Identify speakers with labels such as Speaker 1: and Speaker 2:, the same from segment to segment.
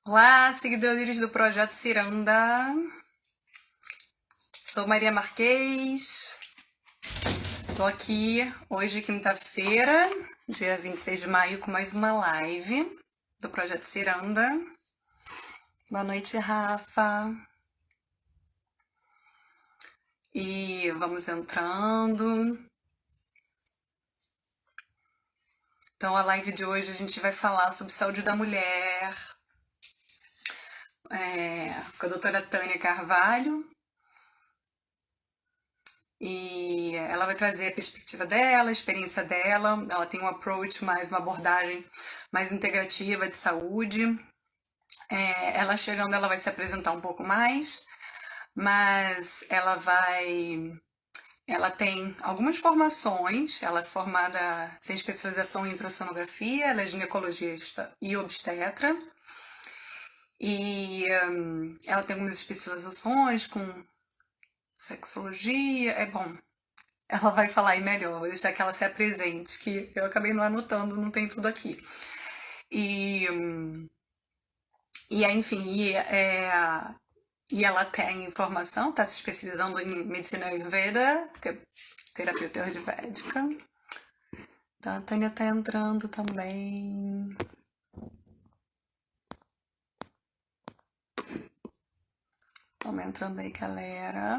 Speaker 1: Olá, seguidores do Projeto Ciranda. Sou Maria Marques. Tô aqui hoje, quinta-feira, dia 26 de maio, com mais uma live do Projeto Ciranda. Boa noite, Rafa. E vamos entrando. Então, a live de hoje a gente vai falar sobre saúde da mulher, com a doutora Tânia Carvalho. E ela vai trazer a perspectiva dela, a experiência dela. Ela tem um approach uma abordagem mais integrativa de saúde. Ela chegando, ela vai se apresentar um pouco mais, mas ela tem algumas formações. Ela é formada, tem especialização em ultrassonografia, ela é ginecologista e obstetra. E ela tem algumas especializações com sexologia. Bom, ela vai falar aí melhor, vou deixar que ela se apresente, que eu acabei não anotando, não tem tudo aqui. E aí, enfim, e ela tem formação, está se especializando em medicina Ayurveda, terapeuta ayurvédica. Então, a Tânia tá entrando também. Vamos entrando aí, galera.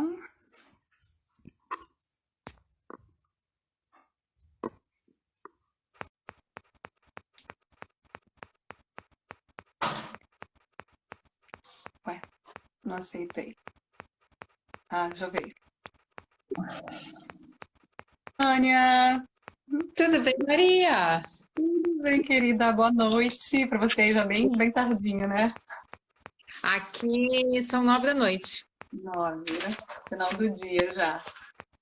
Speaker 1: Ué, não aceitei. Ah, já veio. Tânia!
Speaker 2: Tudo bem, Maria?
Speaker 1: Tudo bem, querida? Boa noite. Para você já bem tardinho, né?
Speaker 2: Aqui são 9 da noite.
Speaker 1: 9, né? Final do dia já.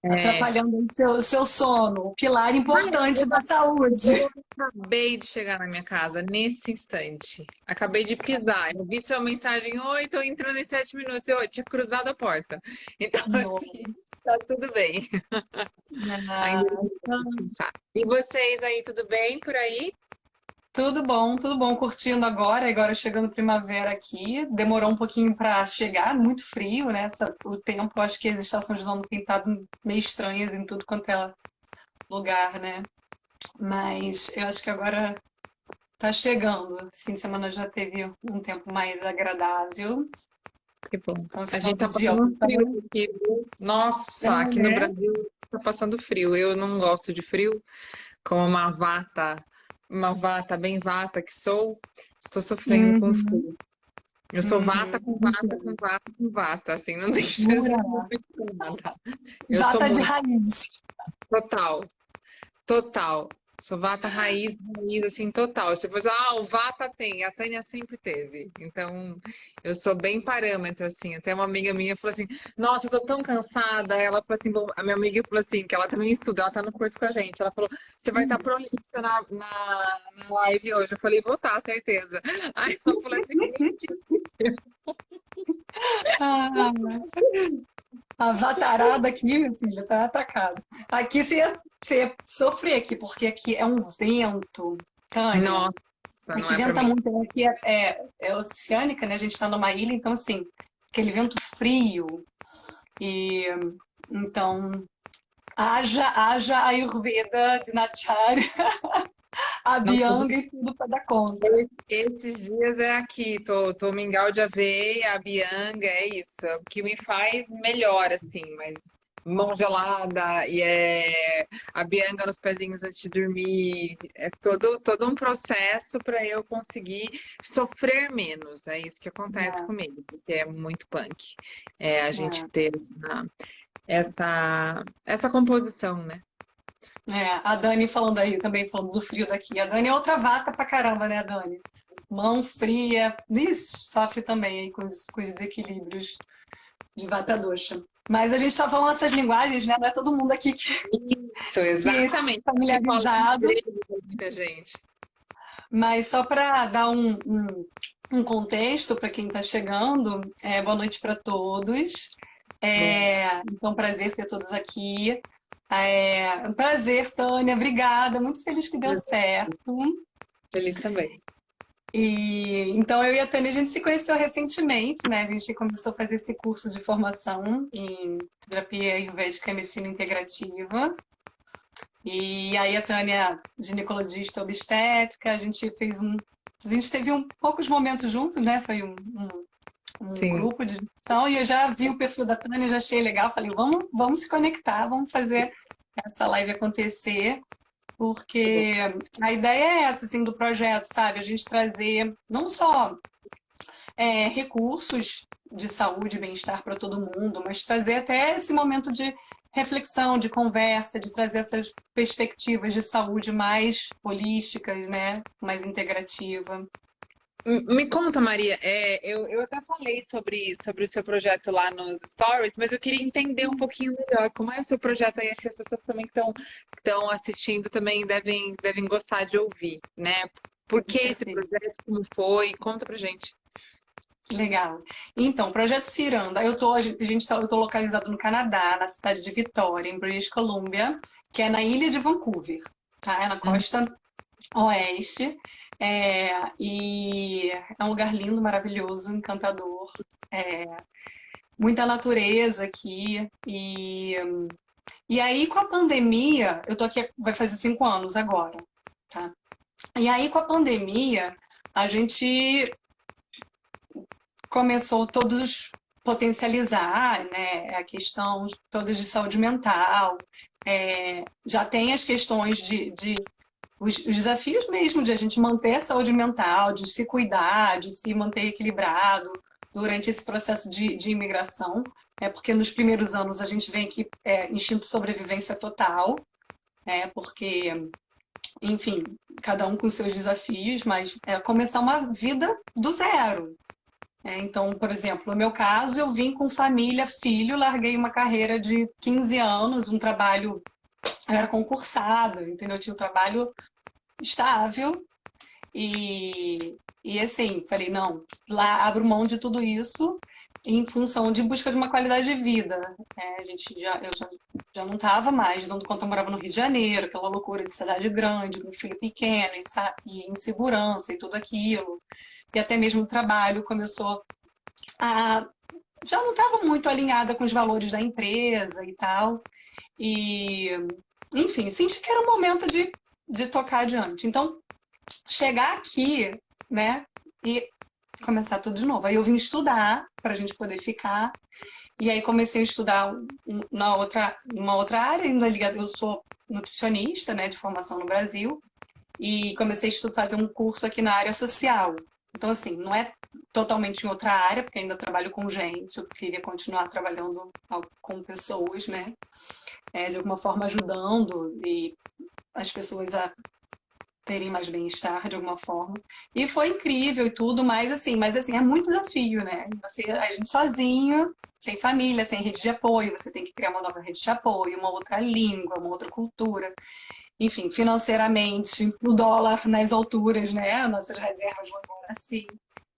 Speaker 2: É.
Speaker 1: Atrapalhando o seu sono, o pilar
Speaker 2: Ai,
Speaker 1: importante da saúde.
Speaker 2: eu acabei de chegar na minha casa nesse instante. Acabei de pisar. Eu vi sua mensagem, oi, tô entrando em 7 minutos. Eu tinha cruzado a porta. Então,
Speaker 1: Nossa.
Speaker 2: assim, tá tudo bem. Ainda não vou descansar. E vocês aí, tudo bem por aí?
Speaker 1: Tudo bom, curtindo agora chegando primavera aqui. Demorou um pouquinho para chegar, muito frio, né? O tempo, acho que as estações do ano têm estado meio estranhas em tudo quanto é lugar, né? Mas eu acho que agora tá chegando. Fim de semana já teve um tempo mais agradável.
Speaker 2: Que bom.
Speaker 1: Então,
Speaker 2: A
Speaker 1: final
Speaker 2: gente
Speaker 1: do
Speaker 2: tá
Speaker 1: dia, ó,
Speaker 2: passando um
Speaker 1: tava...
Speaker 2: frio aqui, viu? Nossa, aqui no
Speaker 1: né?
Speaker 2: Brasil tá passando frio. Eu não gosto de frio. Como uma vata, bem vata que sou, estou sofrendo com
Speaker 1: Uhum,
Speaker 2: frio. Eu sou vata
Speaker 1: uhum.
Speaker 2: com vata com vata com vata, assim, não tem chance
Speaker 1: Jura?
Speaker 2: de não nada. Eu sou
Speaker 1: Data de
Speaker 2: muito
Speaker 1: raiz.
Speaker 2: total, total. Sou vata raiz, raiz, assim, total. Se você, o vata tem, a Tânia sempre teve. Então, eu sou bem parâmetro, assim. Até uma amiga minha falou assim, nossa, eu tô tão cansada. Ela falou assim, a minha amiga falou assim, que ela também estuda, ela tá no curso com a gente. Ela falou, você vai estar prolixa na live hoje. Eu falei, vou estar, certeza. Aí ela falou assim,
Speaker 1: Ah, a vatarada aqui, minha filha, tá atacada. Aqui você ia sofrer aqui, porque aqui é um vento, Tânia.
Speaker 2: nossa, não
Speaker 1: Aqui
Speaker 2: é pra
Speaker 1: venta
Speaker 2: mim.
Speaker 1: muito, aqui é oceânica, né? A gente tá numa ilha, então assim, aquele vento frio. E então, haja Ayurveda, Dinacharya, a Bianga e tudo para dar conta.
Speaker 2: Esses dias é aqui, tô mingau de aveia, a bianga, é isso. É o que me faz melhor, assim, mas mão gelada e a bianga nos pezinhos antes de dormir. É todo um processo para eu conseguir sofrer menos. É isso que acontece
Speaker 1: É,
Speaker 2: comigo, porque é muito punk. É a gente
Speaker 1: é.
Speaker 2: ter essa composição, né?
Speaker 1: A Dani falando aí também, falando do frio daqui. A Dani é outra vata pra caramba, né, Dani? Mão fria. Isso, sofre também aí com os desequilíbrios de vata dosha. Mas a gente tá falando essas linguagens, né? Não é todo mundo aqui
Speaker 2: Isso,
Speaker 1: que é
Speaker 2: exatamente. Que fala
Speaker 1: familiarizado,
Speaker 2: inglês com muita gente.
Speaker 1: mas só para dar um contexto para quem está chegando, boa noite para todos.
Speaker 2: Bom,
Speaker 1: Então, prazer ter todos aqui. Um prazer, Tânia, obrigada. Muito feliz que deu certo.
Speaker 2: feliz também.
Speaker 1: E então eu e a Tânia, a gente se conheceu recentemente, né? A gente começou a fazer esse curso de formação em terapia ayurvédica e medicina integrativa. E aí a Tânia, ginecologista obstétrica, a gente teve poucos momentos juntos, né? Foi um
Speaker 2: Sim.
Speaker 1: grupo de discussão e eu já vi o perfil da Tânia, já achei legal, falei, vamos se conectar, vamos fazer essa live acontecer. Porque a ideia é essa, assim, do projeto, sabe? A gente trazer não só recursos de saúde e bem-estar para todo mundo, mas trazer até esse momento de reflexão, de conversa, de trazer essas perspectivas de saúde mais holísticas, né? Mais integrativa.
Speaker 2: Me conta, Maria, eu até falei sobre o seu projeto lá nos stories, mas eu queria entender um pouquinho melhor como é o seu projeto aí, acho que as pessoas também que estão assistindo também devem gostar de ouvir, né? Por
Speaker 1: Com
Speaker 2: que esse
Speaker 1: certeza.
Speaker 2: projeto, como foi? Conta pra gente.
Speaker 1: Legal. Então, Projeto Ciranda, eu tô localizado no Canadá, na cidade de Vitória, em British Columbia, que é na ilha de Vancouver, tá? É na
Speaker 2: Hum.
Speaker 1: costa oeste. E é um lugar lindo, maravilhoso, encantador. É, muita natureza aqui. E aí, com a pandemia, eu tô aqui, vai fazer 5 anos agora, tá? E aí, com a pandemia, a gente começou todos potencializar, né, a questão todas de saúde mental. Já tem as questões os desafios mesmo de a gente manter a saúde mental, de se cuidar, de se manter equilibrado durante esse processo de imigração. Porque nos primeiros anos a gente vem aqui instinto de sobrevivência total, porque, enfim, cada um com seus desafios, mas é começar uma vida do zero. Então, por exemplo, no meu caso, eu vim com família, filho, larguei uma carreira de 15 anos, um trabalho, eu era concursada, entendeu? Eu tinha um trabalho estável e assim, falei, não, lá abro mão de tudo isso em função de busca de uma qualidade de vida. Eu já não estava mais dando conta, eu morava no Rio de Janeiro, aquela loucura de cidade grande, com filho pequeno e insegurança e tudo aquilo. E até mesmo o trabalho começou a já não estava muito alinhada com os valores da empresa e tal. E, enfim, senti que era o momento de tocar adiante. Então, chegar aqui, né, e começar tudo de novo. Aí eu vim estudar para a gente poder ficar. E aí comecei a estudar uma outra área, ainda ligada. Eu sou nutricionista, né, de formação no Brasil. E comecei a fazer um curso aqui na área social. Então, assim, não é totalmente em outra área, porque ainda trabalho com gente, eu queria continuar trabalhando com pessoas, né? De alguma forma ajudando e as pessoas a terem mais bem-estar de alguma forma. E foi incrível e tudo, mas assim, é muito desafio, né? A gente sozinho, sem família, sem rede de apoio, você tem que criar uma nova rede de apoio, uma outra língua, uma outra cultura. Enfim, financeiramente, o dólar nas alturas, né? Nossas reservas vão embora assim.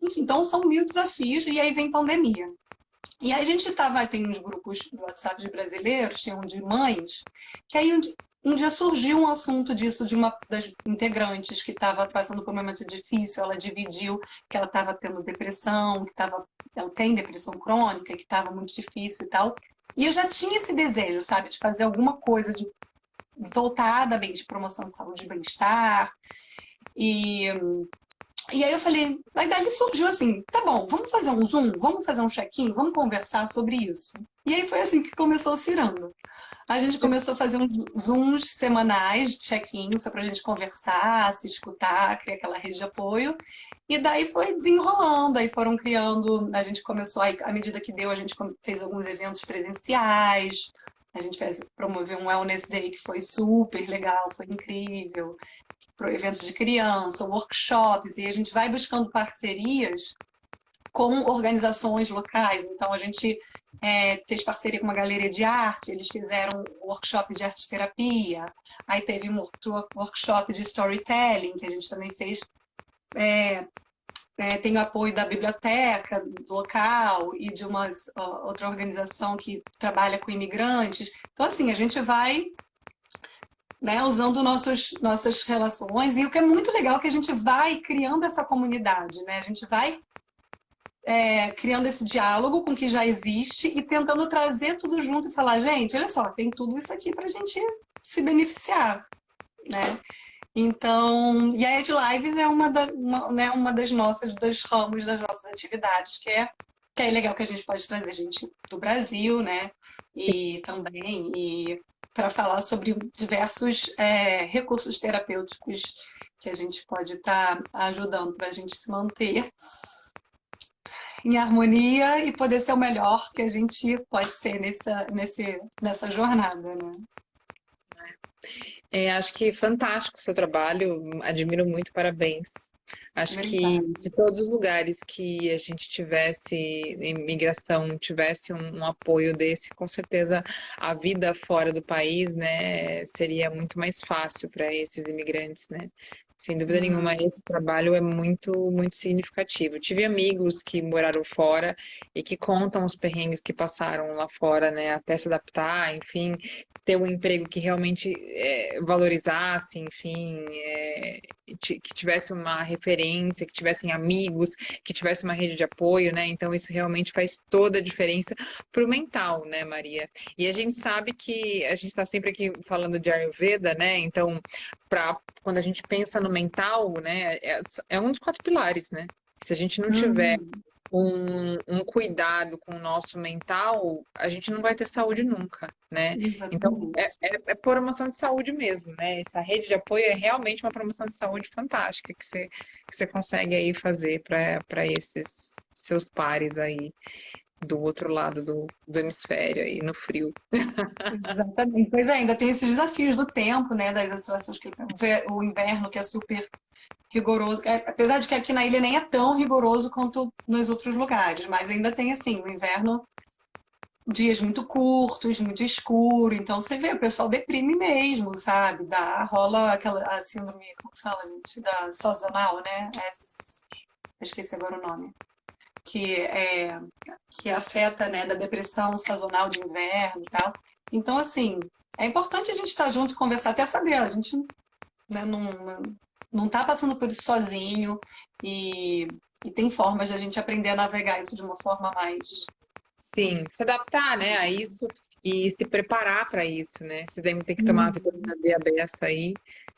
Speaker 1: Enfim, então são mil desafios e aí vem pandemia. E aí a gente tem uns grupos do WhatsApp de brasileiros, tem um de mães, que aí um dia surgiu um assunto disso de uma das integrantes que estava passando por um momento difícil, ela dividiu que ela estava tendo depressão, ela tem depressão crônica, que estava muito difícil e tal. E eu já tinha esse desejo, sabe, de fazer alguma coisa voltada bem de promoção de saúde e bem-estar. E, e aí eu falei, aí daí surgiu assim, tá bom, vamos fazer um Zoom, vamos fazer um check-in, vamos conversar sobre isso. E aí foi assim que começou o Ciranda. A gente começou a fazer uns Zooms semanais de check-in, só pra gente conversar, se escutar, criar aquela rede de apoio. E daí foi desenrolando, aí foram criando, a gente começou, aí, à medida que deu, a gente fez alguns eventos presenciais, a gente promoveu um Wellness Day que foi super legal, foi incrível, eventos de criança, workshops, e a gente vai buscando parcerias com organizações locais. Então, a gente fez parceria com uma galeria de arte, eles fizeram um workshop de arte terapia, aí teve um outro workshop de storytelling, que a gente também fez. Tem o apoio da biblioteca local e de outra organização que trabalha com imigrantes. Então, assim, a gente vai né, usando nossas relações, e o que é muito legal é que a gente vai criando essa comunidade, né? A gente vai criando esse diálogo com o que já existe e tentando trazer tudo junto e falar, gente, olha só, tem tudo isso aqui para a gente se beneficiar, né? Então, e a Ed Lives é né, uma dos ramos das nossas atividades, que é legal que a gente pode trazer gente do Brasil, né? E também para falar sobre diversos recursos terapêuticos que a gente pode estar ajudando para a gente se manter em harmonia e poder ser o melhor que a gente pode ser nessa jornada, né?
Speaker 2: Acho que fantástico o seu trabalho, admiro muito, parabéns. Acho que
Speaker 1: Obrigada.
Speaker 2: se todos os lugares que a gente tivesse imigração, tivesse um apoio desse, com certeza a vida fora do país, né, seria muito mais fácil para esses imigrantes, né? Sem dúvida nenhuma,
Speaker 1: Uhum.
Speaker 2: esse trabalho é muito, muito significativo. Tive amigos que moraram fora e que contam os perrengues que passaram lá fora, né, até se adaptar, enfim, ter um emprego que realmente valorizasse, enfim, que tivesse uma referência, que tivessem amigos, que tivesse uma rede de apoio, né? Então isso realmente faz toda a diferença para o mental, né, Maria? E a gente sabe que a gente está sempre aqui falando de Ayurveda, né? Então, quando a gente pensa no mental, né, é um dos 4 pilares, né? Se a gente não tiver
Speaker 1: Uhum.
Speaker 2: um cuidado com o nosso mental, a gente não vai ter saúde nunca, né? Então,
Speaker 1: Exatamente.
Speaker 2: é promoção de saúde mesmo, né? Essa rede de apoio é realmente uma promoção de saúde fantástica que você consegue aí fazer para esses seus pares aí do outro lado do hemisfério aí no frio.
Speaker 1: Exatamente. Pois é, ainda tem esses desafios do tempo, né? Das oscilações que o inverno que é super rigoroso. Apesar de que aqui na ilha nem é tão rigoroso quanto nos outros lugares, mas ainda tem assim, o inverno, dias muito curtos, muito escuro. Então você vê, o pessoal deprime mesmo, sabe? Rola aquela a síndrome, como fala, gente, da sazonal, né? Eu esqueci agora o nome. Que, que afeta, né, da depressão sazonal de inverno e tal. Então, assim, é importante a gente estar junto e conversar, até saber, a gente, né, não tá passando por isso sozinho e, e tem formas de a gente aprender a navegar isso de uma forma mais.
Speaker 2: Sim, se adaptar, né, a isso e se preparar para isso, né? Você tem que tomar a
Speaker 1: Uhum,
Speaker 2: vitamina D abessa aí,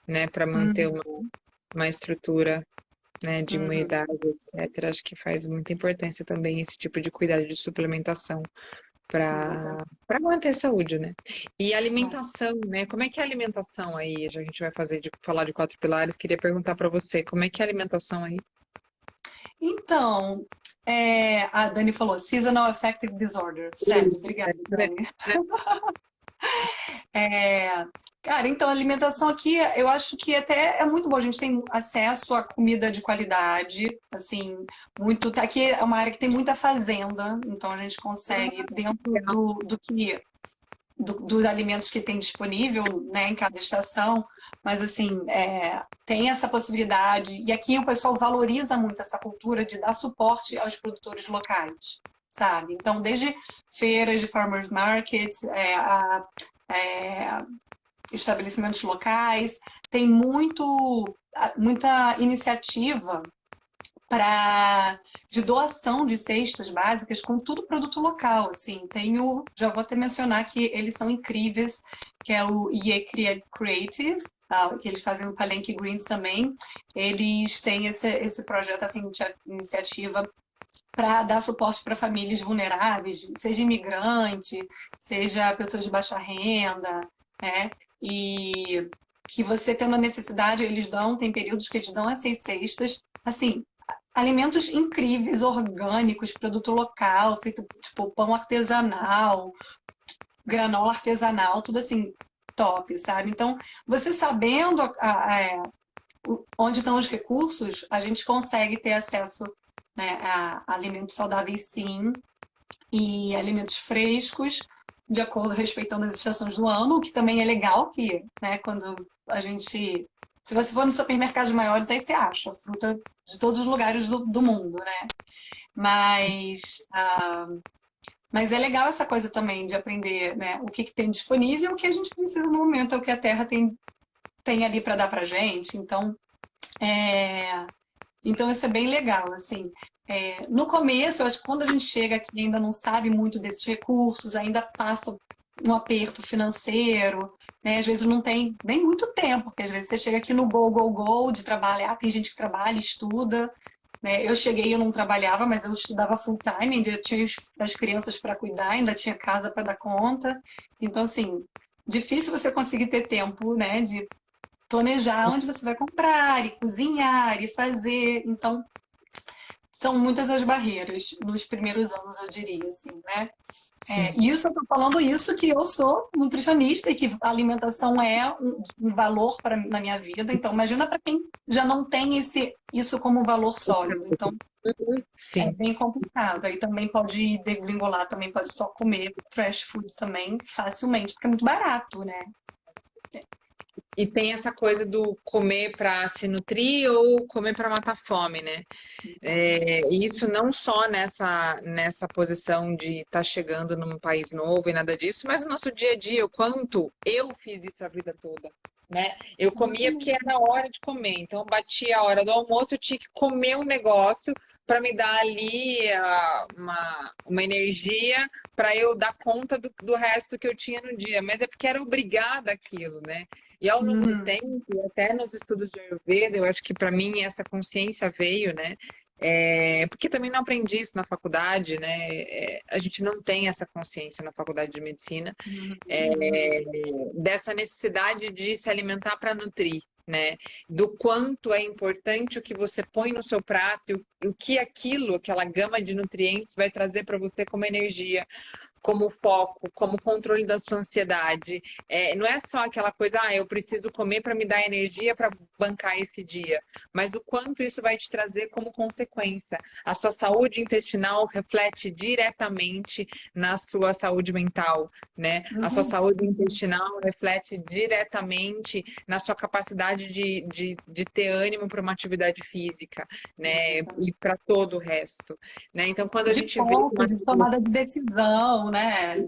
Speaker 2: né, para manter
Speaker 1: uhum,
Speaker 2: uma estrutura, né, de
Speaker 1: uhum.
Speaker 2: imunidade, etc. Acho que faz muita importância também esse tipo de cuidado de suplementação para
Speaker 1: Exatamente.
Speaker 2: manter a saúde, né? E alimentação, né? Como é que é a alimentação aí? Já a gente vai falar de 4 pilares. Queria perguntar para você, como é que é a alimentação aí?
Speaker 1: Então, a Dani falou Seasonal Affective Disorder. SAD.
Speaker 2: Isso,
Speaker 1: Obrigada,
Speaker 2: né?
Speaker 1: Dani. Cara, então a alimentação aqui, eu acho que até é muito bom. A gente tem acesso a comida de qualidade, assim, muito. Aqui é uma área que tem muita fazenda, então a gente consegue, dentro dos alimentos que tem disponível, né, em cada estação, mas assim, tem essa possibilidade. E aqui o pessoal valoriza muito essa cultura de dar suporte aos produtores locais, sabe? Então, desde feiras de farmers markets, é, estabelecimentos locais, tem muita iniciativa de doação de cestas básicas com tudo produto local, assim. Já vou até mencionar que eles são incríveis, que é o IE Creative, que eles fazem o Palenque Greens também. Eles têm esse projeto, assim, de iniciativa para dar suporte para famílias vulneráveis, seja imigrante, seja pessoas de baixa renda, né? E que você tendo a necessidade, tem períodos que eles dão essas cestas, assim, alimentos incríveis, orgânicos, produto local, feito tipo pão artesanal, granola artesanal, tudo assim, top, sabe? Então, você sabendo onde estão os recursos, a gente consegue ter acesso, né, a alimentos saudáveis, sim, e alimentos frescos, de acordo, respeitando as estações do ano, o que também é legal que, né, quando a gente. Se você for nos supermercados maiores, aí você acha fruta de todos os lugares do mundo, né? Mas, mas é legal essa coisa também de aprender, né, o que tem disponível, o que a gente precisa no momento, é o que a Terra tem tem ali para dar pra gente. Então isso é bem legal, assim. No começo, eu acho que quando a gente chega aqui e ainda não sabe muito desses recursos, ainda passa um aperto financeiro, né? Às vezes não tem nem muito tempo, porque às vezes você chega aqui no go, go, go de trabalhar, tem gente que trabalha, estuda, né? Eu cheguei, eu não trabalhava, mas eu estudava full time, ainda tinha as crianças para cuidar, ainda tinha casa para dar conta. Então, assim, difícil você conseguir ter tempo, né, de planejar onde você vai comprar, e cozinhar, e fazer. Então, são muitas as barreiras nos primeiros anos, eu diria, assim, né?
Speaker 2: Sim.
Speaker 1: Isso eu tô falando isso que eu sou nutricionista e que a alimentação é um valor na minha vida. Então, imagina para quem já não tem isso como um valor sólido. Então, é
Speaker 2: Sim.
Speaker 1: bem complicado. Aí também pode degringolar, também pode só comer trash food também facilmente, porque é muito barato, né?
Speaker 2: E tem essa coisa do comer para se nutrir ou comer para matar fome, né? E isso não só nessa posição de estar chegando num país novo e nada disso, mas no nosso dia a dia, o quanto eu fiz isso a vida toda, né? Eu comia porque era hora de comer, então batia a hora do almoço, eu tinha que comer um negócio para me dar ali uma energia para eu dar conta do resto que eu tinha no dia, mas é porque era obrigada aquilo, né? E ao longo do tempo, até nos estudos de Ayurveda, eu acho que para mim essa consciência veio, né? Porque também não aprendi isso na faculdade, né? A gente não tem essa consciência na faculdade de medicina, dessa necessidade de se alimentar para nutrir, né? Do quanto é importante o que você põe no seu prato, o que aquela gama de nutrientes vai trazer para você como energia, como foco, como controle da sua ansiedade. Não é só aquela coisa, eu preciso comer para me dar energia para bancar esse dia, mas o quanto isso vai te trazer como consequência. A sua saúde intestinal reflete diretamente na sua saúde mental, né? A sua saúde intestinal reflete diretamente na sua capacidade de ter ânimo para uma atividade física, né? E para todo o resto, né? Então, quando a
Speaker 1: De
Speaker 2: gente vê
Speaker 1: foco, de tomada de decisão, né?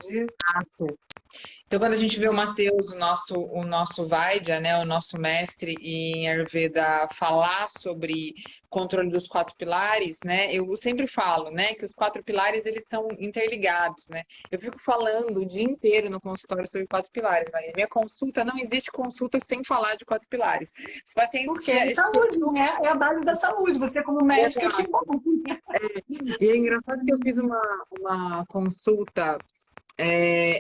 Speaker 2: Então, quando a gente vê o Matheus, o nosso Vaidya, né, o nosso mestre em Ayurveda, falar sobre controle dos 4 pilares, né, eu sempre falo, né, que os 4 pilares eles estão interligados, né. Eu fico falando o dia inteiro no consultório sobre 4 pilares, mas minha consulta não existe consulta sem falar de 4 pilares. Os pacientes
Speaker 1: Porque é saúde, né? É a base da saúde. Você, como médica, que bom.
Speaker 2: E é engraçado que eu fiz uma consulta.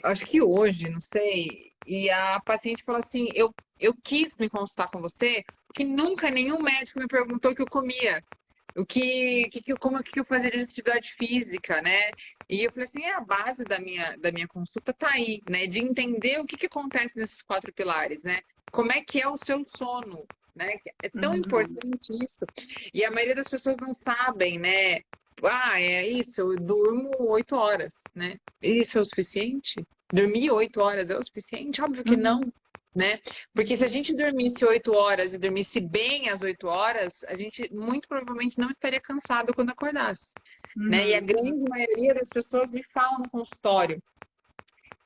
Speaker 2: Acho que hoje, não sei, e a paciente falou assim: eu quis me consultar com você, porque nunca nenhum médico me perguntou o que eu comia, que eu fazia de atividade física, né? E eu falei assim: a base da minha consulta tá aí, né? De entender o que acontece nesses 4 pilares, né? Como é que é o seu sono, né? É tão importante isso. E a maioria das pessoas não sabem, né? É isso, eu durmo 8 horas, né? Isso é o suficiente? Dormir 8 horas é o suficiente? Óbvio que não, né? Porque se a gente dormisse 8 horas e dormisse bem as 8 horas, a gente muito provavelmente não estaria cansado quando acordasse, né? E a grande maioria das pessoas me falam no consultório: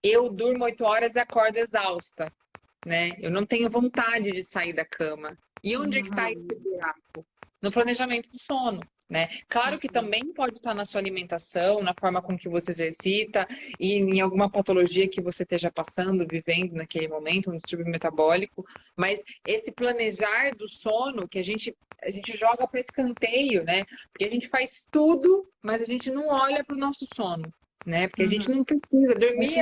Speaker 2: eu durmo 8 horas e acordo exausta, né? Eu não tenho vontade de sair da cama. E onde é que está esse buraco? No planejamento do sono, né? Claro que também pode estar na sua alimentação, na forma com que você exercita e em alguma patologia que você esteja passando, vivendo naquele momento, um distúrbio metabólico, mas esse planejar do sono que a gente joga para escanteio, né? Porque a gente faz tudo, mas a gente não olha para o nosso sono, né? Porque a gente não precisa dormir.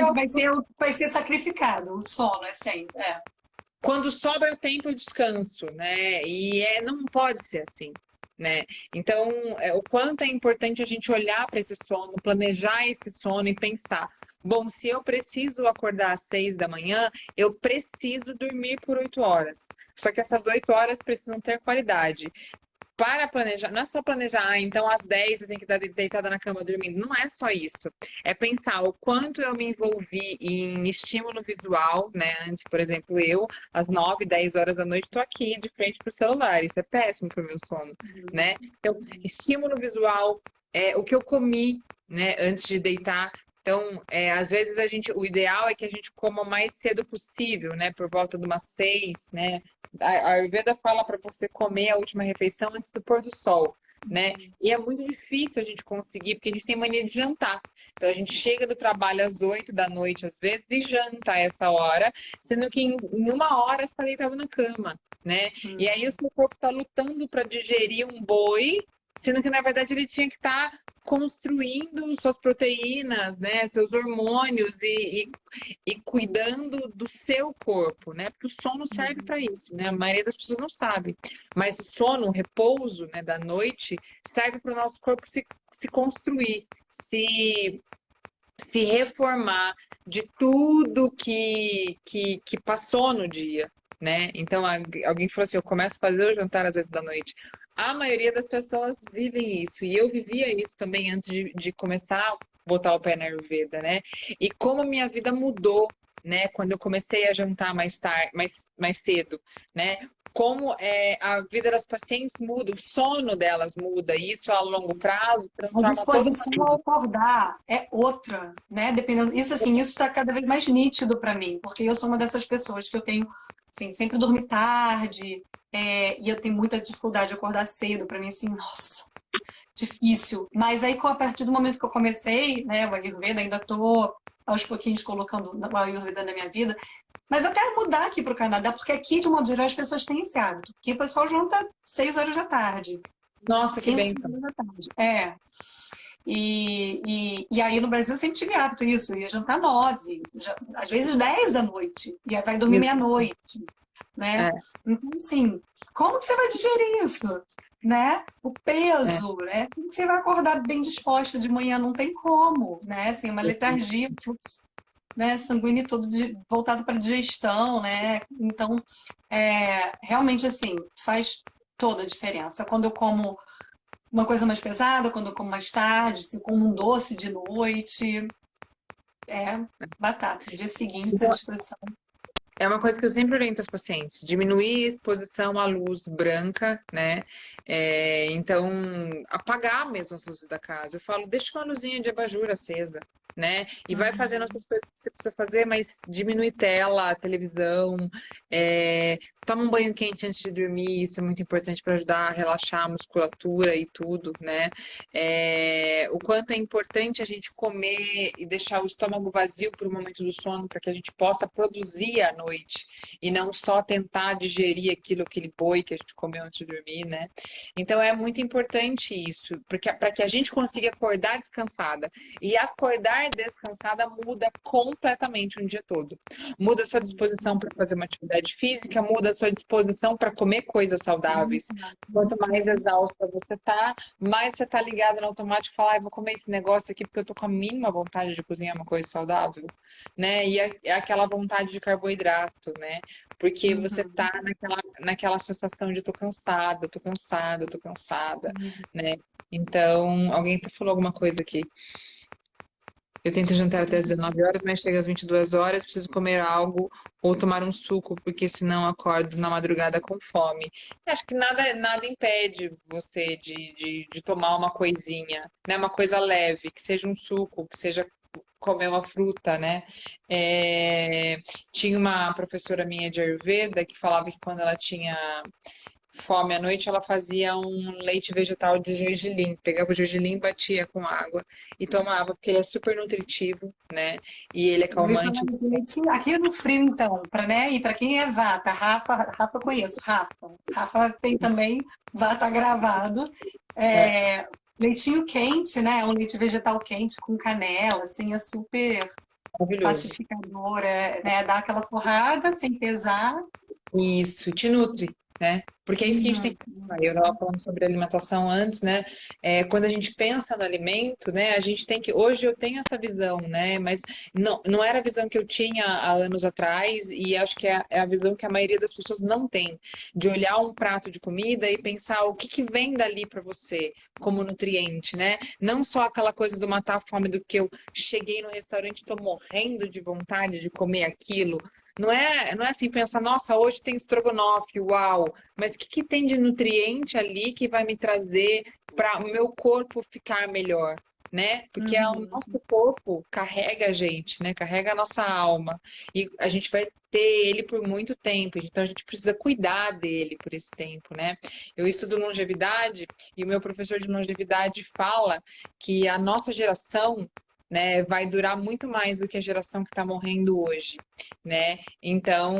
Speaker 1: Vai ser sacrificado, o sono é sempre.
Speaker 2: Quando sobra o tempo, eu descanso, né? E não pode ser assim, né? Então, o quanto é importante a gente olhar para esse sono, planejar esse sono e pensar: bom, se eu preciso acordar às 6 da manhã, eu preciso dormir por 8 horas. Só que essas 8 horas precisam ter qualidade. Para planejar, não é só planejar, então às 10 eu tenho que estar deitada na cama dormindo. Não é só isso. É pensar o quanto eu me envolvi em estímulo visual, né? Antes, por exemplo, às 9, 10 horas da noite, estou aqui de frente para o celular. Isso é péssimo para o meu sono, né? Então, estímulo visual, o que eu comi, né, antes de deitar, Então, às vezes o ideal é que a gente coma o mais cedo possível, né? Por volta de umas 6, né? A Ayurveda fala para você comer a última refeição antes do pôr do sol, né? E é muito difícil a gente conseguir, porque a gente tem mania de jantar. Então, a gente chega do trabalho às 8 da noite, às vezes, e janta a essa hora, sendo que em uma hora você está deitado na cama, né? E aí o seu corpo está lutando para digerir um boi, sendo que, na verdade, ele tinha que estar construindo suas proteínas, né? Seus hormônios e cuidando do seu corpo, né? Porque o sono serve para isso, né? A maioria das pessoas não sabe. Mas o sono, o repouso, né, da noite, serve para o nosso corpo se construir, se reformar de tudo que passou no dia, né? Então, alguém falou assim, eu começo a fazer o jantar às vezes da noite. A maioria das pessoas vivem isso, e eu vivia isso também antes de começar a botar o pé na Ayurveda, né? E como a minha vida mudou, né? Quando eu comecei a jantar mais tarde, mais cedo, né? Como a vida das pacientes muda, o sono delas muda, e isso a longo prazo
Speaker 1: A
Speaker 2: transforma toda a
Speaker 1: disposição
Speaker 2: vida.
Speaker 1: ao acordar é outra, né? Dependendo. Isso, assim, isso está cada vez mais nítido para mim, porque eu sou uma dessas pessoas que eu tenho, assim, sempre dormi tarde, e eu tenho muita dificuldade de acordar cedo. Para mim, assim, nossa, difícil. Mas aí, a partir do momento que eu comecei, né, o Ayurveda, ainda estou aos pouquinhos colocando o Ayurveda na minha vida, mas eu quero mudar aqui para o Canadá, porque aqui, de modo geral, as pessoas têm esse hábito. Aqui o pessoal janta 6 horas da tarde.
Speaker 2: Nossa, que
Speaker 1: 5,
Speaker 2: bem.
Speaker 1: 6 horas da tarde. E aí no Brasil eu sempre tive hábito isso, eu ia jantar 9, às vezes 10 da noite, e aí vai dormir meia-noite, né?
Speaker 2: É,
Speaker 1: Então, assim, como que você vai digerir isso? Né? O
Speaker 2: é.
Speaker 1: peso, né? Como que você vai acordar bem disposta de manhã? Não tem como, né? Assim, uma letargia, fluxo, né, sanguíneo todo voltado para a digestão, né? Então, realmente, assim, faz toda a diferença. Quando eu como uma coisa mais pesada, quando eu como mais tarde, se como um doce de noite, é batata. No dia seguinte, a
Speaker 2: Então,
Speaker 1: disposição.
Speaker 2: é uma coisa que eu sempre oriento as pacientes, diminuir a exposição à luz branca, né? Então, apagar mesmo as luzes da casa. Eu falo, deixa uma luzinha de abajur acesa, né? E vai fazendo essas coisas que você precisa fazer, mas diminui tela, televisão, toma um banho quente antes de dormir, isso é muito importante para ajudar a relaxar a musculatura e tudo, né? O quanto é importante a gente comer e deixar o estômago vazio para o momento do sono, para que a gente possa produzir à noite e não só tentar digerir aquele boi que a gente comeu antes de dormir, né? Então é muito importante isso, porque para que a gente consiga acordar descansada. E acordar descansada muda completamente um dia todo. Muda a sua disposição para fazer uma atividade física, muda a sua disposição para comer coisas saudáveis. Quanto mais exausta você tá, mais você tá ligado no automático e fala, vou comer esse negócio aqui porque eu tô com a mínima vontade de cozinhar uma coisa saudável, né? E é aquela vontade de carboidrato, né? Porque você tá naquela sensação de tô cansada, tô cansada, tô cansada, né? Então, alguém falou alguma coisa aqui. Eu tento jantar até as 19 horas, mas chega às 22 horas, preciso comer algo ou tomar um suco, porque senão acordo na madrugada com fome. Acho que nada impede você de tomar uma coisinha, né? Uma coisa leve, que seja um suco, que seja comer uma fruta, né? Tinha uma professora minha de Ayurveda que falava que quando ela tinha fome à noite, ela fazia um leite vegetal de gergelim. Pegava o gergelim, batia com água e tomava, porque ele é super nutritivo, né? E ele é
Speaker 1: Eu ia falar
Speaker 2: calmante.
Speaker 1: isso, leitinho. Aqui no frio, então, e para quem é vata, Rafa eu conheço, Rafa tem também vata gravado.
Speaker 2: É
Speaker 1: Leitinho quente, né? Um leite vegetal quente com canela, assim, é super
Speaker 2: maravilhoso.
Speaker 1: pacificador, né? Dá aquela forrada sem pesar.
Speaker 2: Isso, te nutre, né? Porque é isso que a gente tem que pensar. Eu estava falando sobre alimentação antes, né? Quando a gente pensa no alimento, né? A gente tem que. Hoje eu tenho essa visão, né? Mas não era a visão que eu tinha há anos atrás, e acho que é a visão que a maioria das pessoas não tem, de olhar um prato de comida e pensar o que vem dali para você como nutriente, né? Não só aquela coisa do matar a fome do que eu cheguei no restaurante e estou morrendo de vontade de comer aquilo. Não é assim, pensar, nossa, hoje tem estrogonofe, uau, mas o que tem de nutriente ali que vai me trazer para o meu corpo ficar melhor, né? Porque é o
Speaker 1: Uhum.
Speaker 2: nosso corpo carrega a gente, né? Carrega a nossa alma. E a gente vai ter ele por muito tempo, então a gente precisa cuidar dele por esse tempo, né? Eu estudo longevidade e o meu professor de longevidade fala que a nossa geração, né, vai durar muito mais do que a geração que está morrendo hoje, né? Então,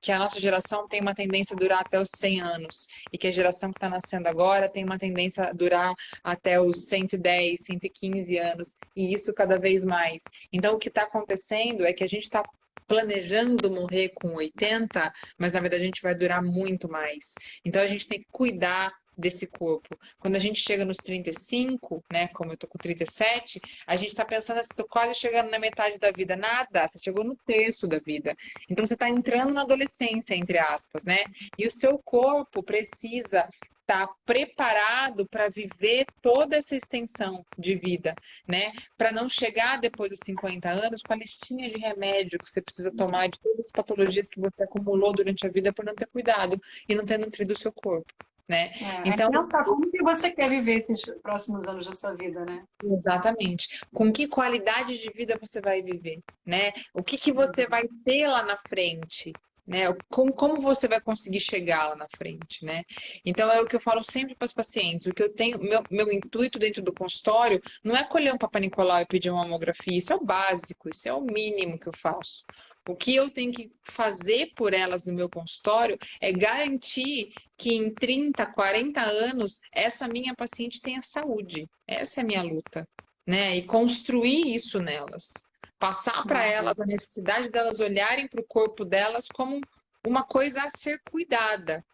Speaker 2: que a nossa geração tem uma tendência a durar até os 100 anos e que a geração que está nascendo agora tem uma tendência a durar até os 110, 115 anos, e isso cada vez mais. Então, o que está acontecendo é que a gente está planejando morrer com 80, mas na verdade a gente vai durar muito mais. Então, a gente tem que cuidar desse corpo. Quando a gente chega nos 35, né, como eu tô com 37, a gente tá pensando assim, tô quase chegando na metade da vida. Nada, você chegou no terço da vida. Então você tá entrando na adolescência, entre aspas, né? E o seu corpo precisa estar preparado para viver toda essa extensão de vida, né? Para não chegar depois dos 50 anos com a listinha de remédio que você precisa tomar de todas as patologias que você acumulou durante a vida por não ter cuidado e não ter nutrido o seu corpo, né?
Speaker 1: É
Speaker 2: Então,
Speaker 1: pensar como que você quer viver esses próximos anos da sua vida, né?
Speaker 2: exatamente. Com que qualidade de vida você vai viver, né? O que que você vai ter lá na frente, né? Como você vai conseguir chegar lá na frente, né? Então é o que eu falo sempre para os pacientes. O que eu tenho, meu intuito dentro do consultório não é colher um Papa Nicolau e pedir uma mamografia. Isso é o básico, isso é o mínimo que eu faço. O que eu tenho que fazer por elas no meu consultório é garantir que em 30, 40 anos essa minha paciente tenha saúde. Essa é a minha luta, né? E construir isso nelas. Passar para
Speaker 1: Uhum.
Speaker 2: elas a necessidade delas olharem para o corpo delas como uma coisa a ser cuidada.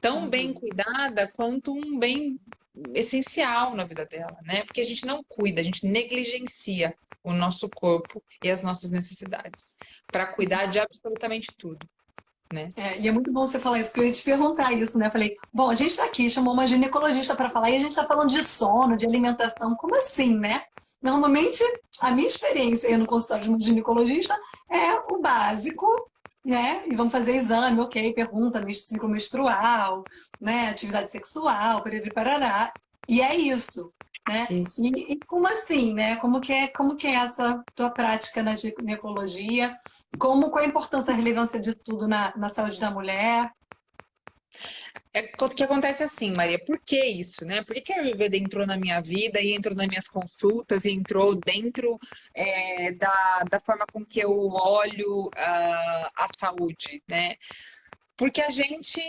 Speaker 2: Tão bem
Speaker 1: Uhum.
Speaker 2: cuidada quanto um bem essencial na vida dela, né? Porque a gente não cuida, a gente negligencia o nosso corpo e as nossas necessidades para cuidar de absolutamente tudo, né?
Speaker 1: E é muito bom você falar isso, porque eu ia te perguntar isso, né? Eu falei, bom, a gente está aqui, chamou uma ginecologista para falar e a gente está falando de sono, de alimentação, como assim, né? Normalmente, a minha experiência aí no consultório de uma ginecologista é o básico, né? E vamos fazer exame, ok, pergunta, ciclo menstrual, né? Atividade sexual, perere parará. E é isso, né?
Speaker 2: Isso.
Speaker 1: E como assim, né? Como que é essa tua prática na ginecologia? Qual a importância, a relevância disso tudo na saúde da mulher?
Speaker 2: O que acontece assim, Maria, por que isso, né? Por que a Ayurveda entrou na minha vida e entrou nas minhas consultas e entrou dentro da forma com que eu olho a saúde, né? Porque a gente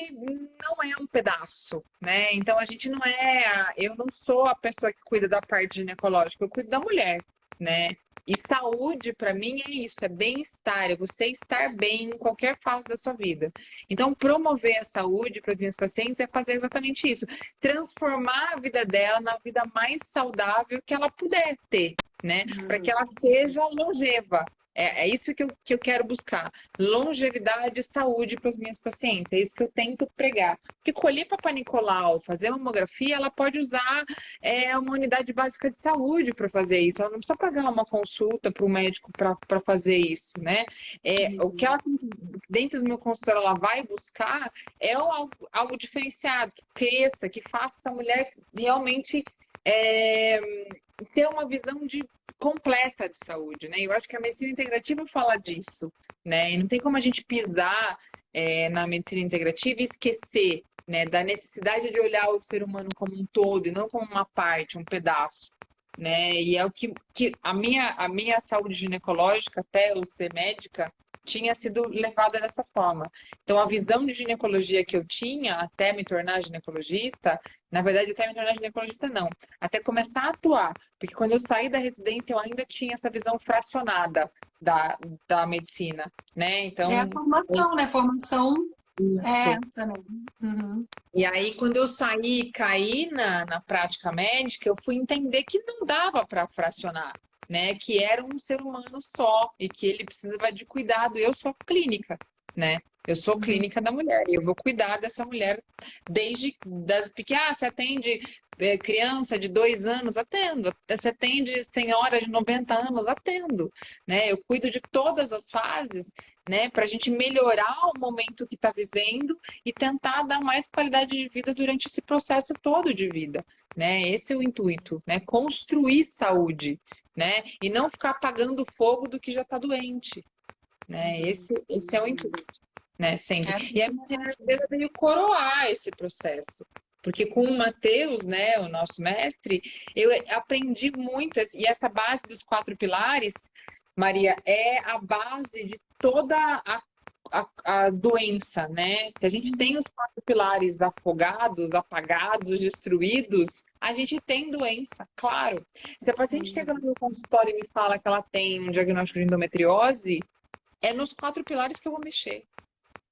Speaker 2: não é um pedaço, né? Então a gente não é. Eu não sou a pessoa que cuida da parte ginecológica, eu cuido da mulher, né? E saúde, para mim, é isso, é bem-estar, é você estar bem em qualquer fase da sua vida. Então, promover a saúde para as minhas pacientes é fazer exatamente isso, transformar a vida dela na vida mais saudável que ela puder ter, né? Para que ela seja longeva. É isso que eu quero buscar. Longevidade e saúde para as minhas pacientes. É isso que eu tento pregar. Porque colher Papa Nicolau, fazer mamografia, ela pode usar uma unidade básica de saúde para fazer isso. Ela não precisa pagar uma consulta para o médico para fazer isso, né? O que ela dentro do meu consultório ela vai buscar é algo diferenciado, que cresça, que faça essa mulher realmente ter uma visão completa de saúde, né? Eu acho que a medicina integrativa fala disso, né? E não tem como a gente pisar na medicina integrativa e esquecer, né, da necessidade de olhar o ser humano como um todo e não como uma parte, um pedaço, né? E é o que a minha saúde ginecológica, até eu ser médica, tinha sido levada dessa forma. Então, a visão de ginecologia que eu tinha até me tornar ginecologista, na verdade, até me tornar ginecologista, não. Até começar a atuar. Porque quando eu saí da residência, eu ainda tinha essa visão fracionada da medicina, né?
Speaker 1: É a
Speaker 2: Então,
Speaker 1: formação, né? Formação
Speaker 2: isso.
Speaker 1: também. Uhum.
Speaker 2: E aí, quando eu saí e caí na prática médica, eu fui entender que não dava para fracionar, né? Que era um ser humano só e que ele precisava de cuidado. Eu sou clínica, né? Eu sou clínica da mulher e eu vou cuidar dessa mulher desde das pequenas. Ah, você atende criança de 2 anos? Atendo. Você atende senhora de 90 anos? Atendo, né? Eu cuido de todas as fases né? Para a gente melhorar o momento que está vivendo e tentar dar mais qualidade de vida durante esse processo todo de vida, né? Esse é o intuito, né? Construir saúde, né? E não ficar apagando o fogo do que já está doente, né? Esse é o intuito, né? Sempre. E a medicina ayurveda veio coroar esse processo. Porque com o Matheus, né, o nosso mestre, eu aprendi muito, e essa base dos 4 pilares, Maria, é a base de toda a doença, né? Se a gente tem os 4 pilares afogados, apagados, destruídos, a gente tem doença, claro. Se a paciente chega no meu consultório e me fala que ela tem um diagnóstico de endometriose, é nos 4 pilares que eu vou mexer,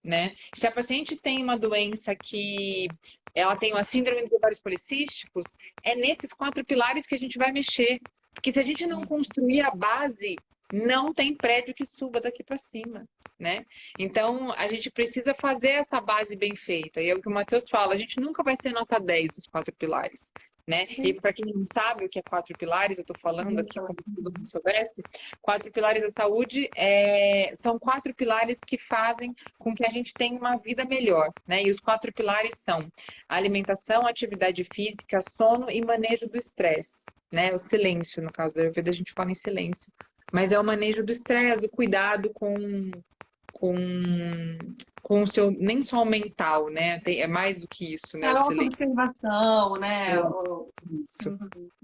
Speaker 2: né? Se a paciente tem uma doença que ela tem uma síndrome de ovários policísticos, é nesses 4 pilares que a gente vai mexer. Porque se a gente não construir a base, não tem prédio que suba daqui para cima, né? Então, a gente precisa fazer essa base bem feita. E é o que o Matheus fala, a gente nunca vai ser nota 10 dos 4 pilares, né? E para quem não sabe o que é 4 pilares, eu estou falando aqui como se todo mundo soubesse, 4 pilares da saúde são 4 pilares que fazem com que a gente tenha uma vida melhor, né? E os 4 pilares são alimentação, atividade física, sono e manejo do estresse, né? O silêncio, no caso da Ayurveda, a gente fala em silêncio. Mas é o manejo do estresse, o cuidado com o seu, nem só o mental, né? É mais do que isso, né?
Speaker 1: A
Speaker 2: O silêncio.
Speaker 1: autoobservação, né?
Speaker 2: Isso.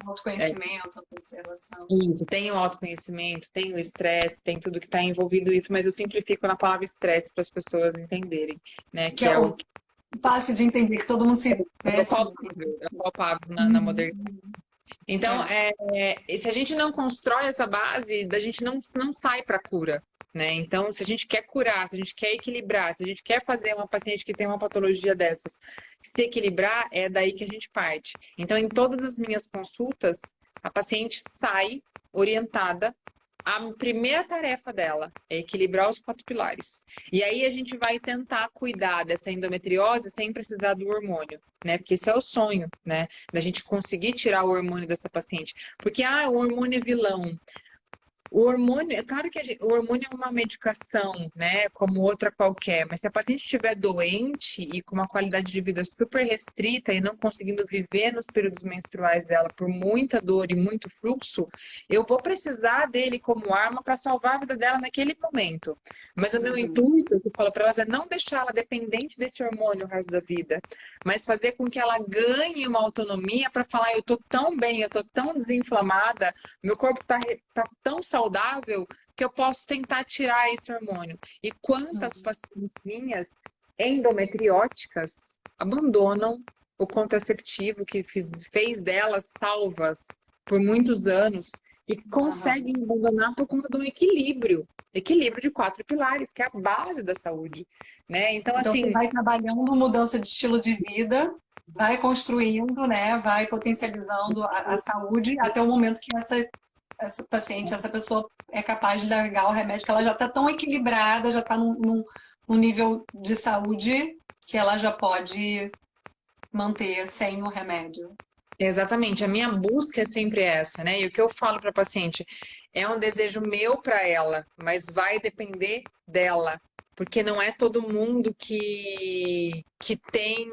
Speaker 1: Autoconhecimento, autoobservação.
Speaker 2: Isso, tem o autoconhecimento, tem o estresse, tem tudo que está envolvido isso, mas eu simplifico na palavra estresse para as pessoas entenderem, né?
Speaker 1: Que é o fácil de entender, que todo mundo se...
Speaker 2: É palpável na modernidade. Então, se a gente não constrói essa base, a gente não sai para cura, né? Então, se a gente quer curar, se a gente quer equilibrar, se a gente quer fazer uma paciente que tem uma patologia dessas se equilibrar, é daí que a gente parte. Então, em todas as minhas consultas, a paciente sai orientada. A primeira tarefa dela é equilibrar os 4 pilares. E aí a gente vai tentar cuidar dessa endometriose sem precisar do hormônio, né? Porque esse é o sonho, né? Da gente conseguir tirar o hormônio dessa paciente. Porque, o hormônio é vilão. O hormônio, é claro que o hormônio é uma medicação, né, como outra qualquer, mas se a paciente estiver doente e com uma qualidade de vida super restrita e não conseguindo viver nos períodos menstruais dela por muita dor e muito fluxo, eu vou precisar dele como arma para salvar a vida dela naquele momento. Mas o meu intuito, eu falo para elas, é não deixá-la dependente desse hormônio o resto da vida, mas fazer com que ela ganhe uma autonomia para falar, eu tô tão bem, eu tô tão desinflamada, meu corpo tá tão saudável que eu posso tentar tirar esse hormônio. E quantas pacientes minhas endometrióticas abandonam o contraceptivo que fez delas salvas por muitos anos e conseguem abandonar por conta do equilíbrio de 4 pilares, que é a base da saúde, né? Então assim,
Speaker 1: você vai trabalhando mudança de estilo de vida, vai construindo, né? Vai potencializando a saúde até o momento que essa paciente, essa pessoa é capaz de largar o remédio, que ela já está tão equilibrada, já está num nível de saúde que ela já pode manter sem o remédio.
Speaker 2: Exatamente, a minha busca é sempre essa, né? E o que eu falo para a paciente é um desejo meu para ela, mas vai depender dela, porque não é todo mundo que tem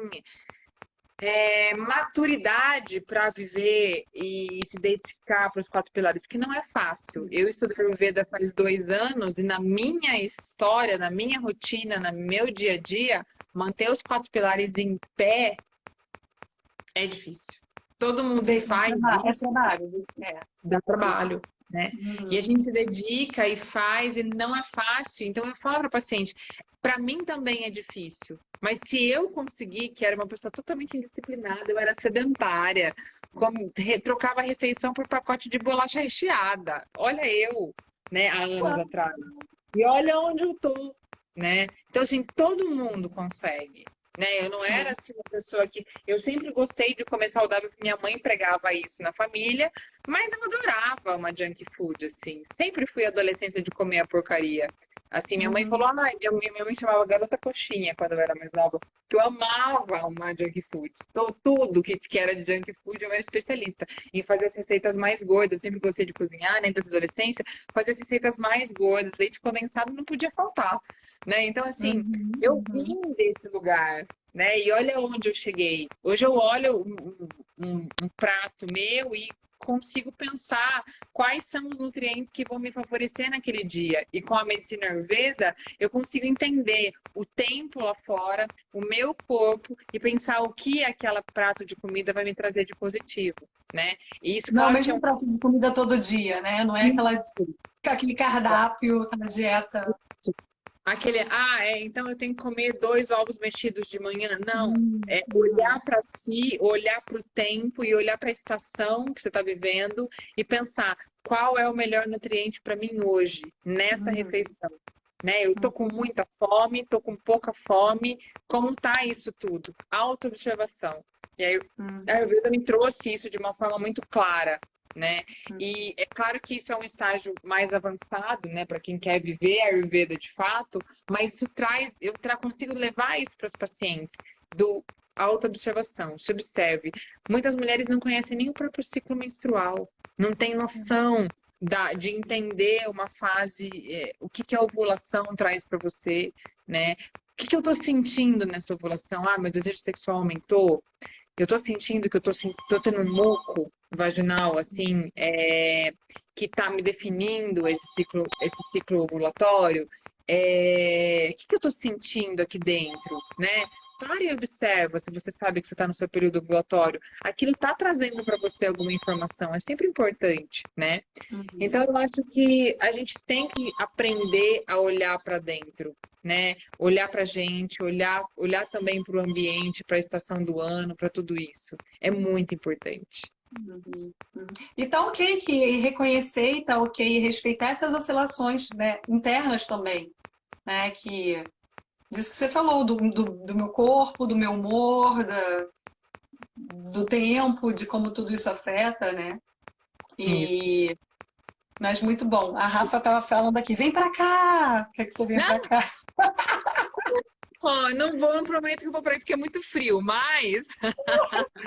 Speaker 2: maturidade para viver e se dedicar para os 4 pilares, porque não é fácil. Eu estudei Ayurveda faz 2 anos e na minha história, na minha rotina, no meu dia a dia, manter os 4 pilares em pé é difícil. Todo mundo faz isso. Dá trabalho, né? E a gente se dedica e faz e não é fácil. Então eu falo para o paciente, para mim também é difícil. Mas se eu conseguir, que era uma pessoa totalmente indisciplinada, eu era sedentária, trocava a refeição por pacote de bolacha recheada. Olha eu, né, há anos atrás. E olha onde eu tô, né? Então assim, todo mundo consegue. Né? Eu não era assim uma pessoa que... Eu sempre gostei de comer saudável, porque minha mãe pregava isso na família, mas eu adorava uma junk food, assim. Sempre fui adolescência de comer a porcaria. Assim, minha mãe
Speaker 1: Uhum.
Speaker 2: falou, minha mãe chamava garota coxinha quando eu era mais nova, que eu amava uma junk food. Então, tudo que era de junk food, eu era especialista em fazer as receitas mais gordas. Eu sempre gostei de cozinhar, né, desde a adolescência, fazer as receitas mais gordas, leite condensado não podia faltar, né? Então, assim,
Speaker 1: Uhum.
Speaker 2: eu
Speaker 1: Uhum.
Speaker 2: vim desse lugar, né? E olha onde eu cheguei. Hoje eu olho um prato meu e consigo pensar quais são os nutrientes que vão me favorecer naquele dia. E com a medicina Ayurveda, eu consigo entender o tempo lá fora, o meu corpo e pensar o que aquela prato de comida vai me trazer de positivo, né? E isso,
Speaker 1: Não é o
Speaker 2: claro que é
Speaker 1: mesmo
Speaker 2: um
Speaker 1: prato de comida todo dia, né? Não é aquele cardápio, aquela dieta.
Speaker 2: aquele, então eu tenho que comer 2 ovos mexidos de manhã. Não, é olhar
Speaker 1: Uhum.
Speaker 2: para si, olhar para o tempo e olhar para a estação que você está vivendo e pensar qual é o melhor nutriente para mim hoje, nessa
Speaker 1: Uhum.
Speaker 2: refeição. Né? Eu tô com muita fome, tô com pouca fome, como tá isso tudo? Autoobservação. E aí, a
Speaker 1: Uhum.
Speaker 2: Ayurveda me trouxe isso de uma forma muito clara, né?
Speaker 1: Uhum.
Speaker 2: E é claro que isso é um estágio mais avançado, né, para quem quer viver a Ayurveda de fato, mas isso traz, consigo levar isso para os pacientes do autoobservação. Se observe. Muitas mulheres não conhecem nem o próprio ciclo menstrual, não têm noção de entender uma fase, o que a ovulação traz para você, né? O que eu estou sentindo nessa ovulação? Ah, meu desejo sexual aumentou. Eu tô sentindo que tô tendo um muco vaginal, assim, que tá me definindo esse ciclo ovulatório. O que eu tô sentindo aqui dentro, né? Pare e observa se você sabe que você está no seu período ovulatório. Aquilo está trazendo para você alguma informação, é sempre importante, né?
Speaker 1: Uhum.
Speaker 2: Então, eu acho que a gente tem que aprender a olhar para dentro, né? Olhar para a gente, olhar também para o ambiente, para a estação do ano, para tudo isso. É muito importante.
Speaker 1: Uhum. Uhum. E tá ok que reconhecer e tá ok respeitar essas oscilações, né, internas também, né? Que disso que você falou, do meu corpo, do meu humor, do tempo, de como tudo isso afeta, né?
Speaker 2: Isso.
Speaker 1: E mas muito bom. A Rafa tava falando aqui, vem pra cá! Quer que você venha pra
Speaker 2: Não,
Speaker 1: cá?
Speaker 2: ó, não vou, não prometo que eu vou para aí porque é muito frio, mas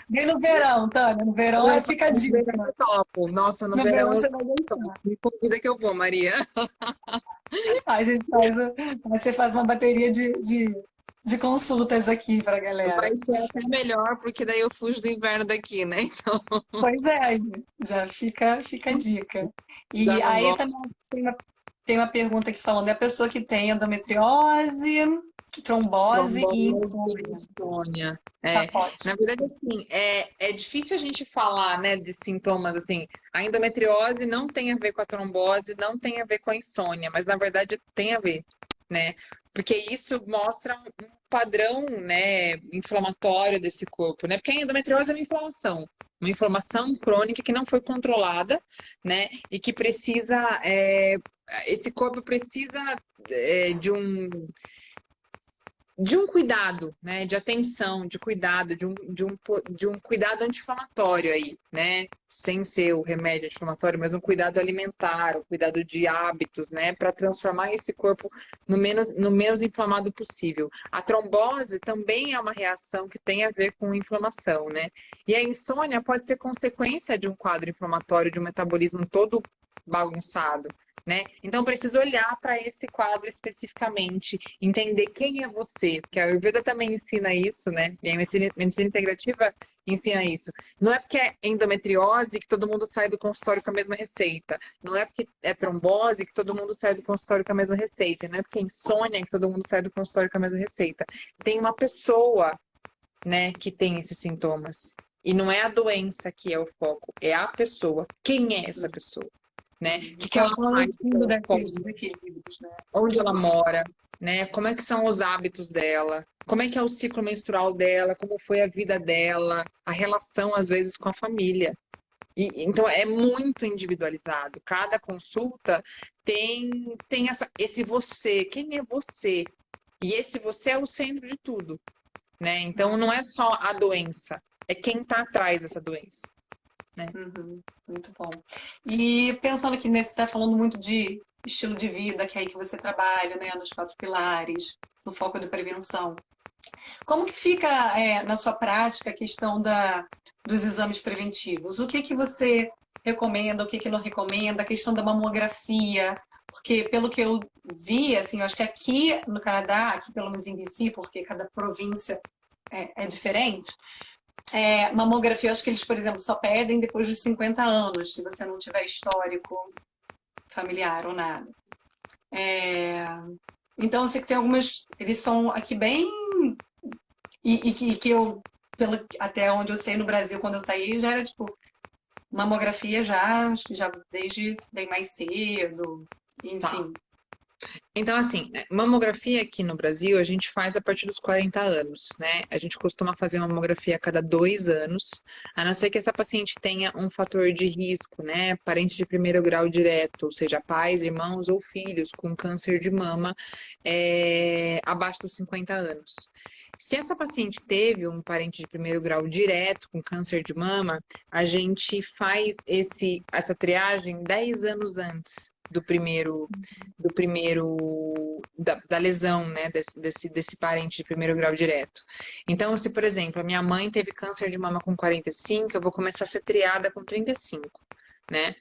Speaker 1: Vem no verão, Tânia. No verão
Speaker 2: no
Speaker 1: fica a
Speaker 2: verão
Speaker 1: dica.
Speaker 2: eu topo. Nossa, no
Speaker 1: No
Speaker 2: verão
Speaker 1: verão
Speaker 2: eu
Speaker 1: você vai
Speaker 2: topo.
Speaker 1: gostar.
Speaker 2: Me convida que eu vou, Maria.
Speaker 1: Aí a gente faz, aí você faz uma bateria de consultas aqui pra galera.
Speaker 2: Vai ser até melhor, porque daí eu fujo do inverno daqui, né? Então,
Speaker 1: Pois é, já fica a dica.
Speaker 2: já
Speaker 1: E
Speaker 2: não
Speaker 1: aí
Speaker 2: gosto.
Speaker 1: também tem uma pergunta aqui falando, é a pessoa que tem endometriose, trombose e
Speaker 2: Trombose e
Speaker 1: insônia.
Speaker 2: insônia.
Speaker 1: Tá
Speaker 2: Na
Speaker 1: ótimo.
Speaker 2: verdade, assim, é difícil a gente falar, né, de sintomas, assim, a endometriose não tem a ver com a trombose, não tem a ver com a insônia, mas na verdade tem a ver, né? Porque isso mostra um padrão, né, inflamatório desse corpo, né? Porque a endometriose é uma inflamação crônica que não foi controlada, né? E que precisa, esse corpo precisa, de um cuidado, né? De atenção, de cuidado, de um cuidado anti-inflamatório aí, né? Sem ser o remédio anti-inflamatório, mas um cuidado alimentar, um cuidado de hábitos, né? Para transformar esse corpo no menos inflamado possível. A trombose também é uma reação que tem a ver com inflamação, né? E a insônia pode ser consequência de um quadro inflamatório, de um metabolismo todo bagunçado. Né? Então, precisa olhar para esse quadro especificamente, entender quem é você, porque a Ayurveda também ensina isso, né? E a medicina integrativa ensina isso. Não é porque é endometriose que todo mundo sai do consultório com a mesma receita. Não é porque é trombose que todo mundo sai do consultório com a mesma receita. Não é porque é insônia que todo mundo sai do consultório com a mesma receita. Tem uma pessoa, né, que tem esses sintomas. E não é a doença que é o foco, é a pessoa. Quem é essa pessoa? Né? O que
Speaker 1: Que é
Speaker 2: ela
Speaker 1: o plano
Speaker 2: faz,
Speaker 1: de fundo desses desequilíbrios, né?
Speaker 2: onde ela mora, né? Como é que são os hábitos dela, como é que é o ciclo menstrual dela, como foi a vida dela, a relação às vezes com a família. Então é muito individualizado. Cada consulta tem esse você, quem é você? E esse você é o centro de tudo, né? Então não é só a doença, é quem está atrás dessa doença, né?
Speaker 1: Muito bom. E pensando que você está falando muito de estilo de vida, que é aí que você trabalha, né, nos 4 pilares, no foco da prevenção. Como que fica, na sua prática a questão dos exames preventivos? O que que você recomenda, o que que não recomenda? A questão da mamografia, porque pelo que eu vi, assim, eu acho que aqui no Canadá, aqui pelo menos em BC, porque cada província é diferente, mamografia, eu acho que eles, por exemplo, só pedem depois dos 50 anos, se você não tiver histórico familiar ou nada. Então, eu sei que tem algumas, eles são aqui bem que eu, até onde eu sei no Brasil, quando eu saí, já era tipo mamografia já, acho que já desde bem mais cedo,
Speaker 2: Tá.
Speaker 1: enfim.
Speaker 2: Então, assim, mamografia aqui no Brasil a gente faz a partir dos 40 anos, né? A gente costuma fazer mamografia a cada 2 anos, a não ser que essa paciente tenha um fator de risco, né? Parente de primeiro grau direto, ou seja, pais, irmãos ou filhos com câncer de mama abaixo dos 50 anos. Se essa paciente teve um parente de primeiro grau direto com câncer de mama, a gente faz essa triagem 10 anos antes da lesão, né, desse parente de primeiro grau direto. Então, se, por exemplo, a minha mãe teve câncer de mama com 45, eu vou começar a ser triada com 35, né?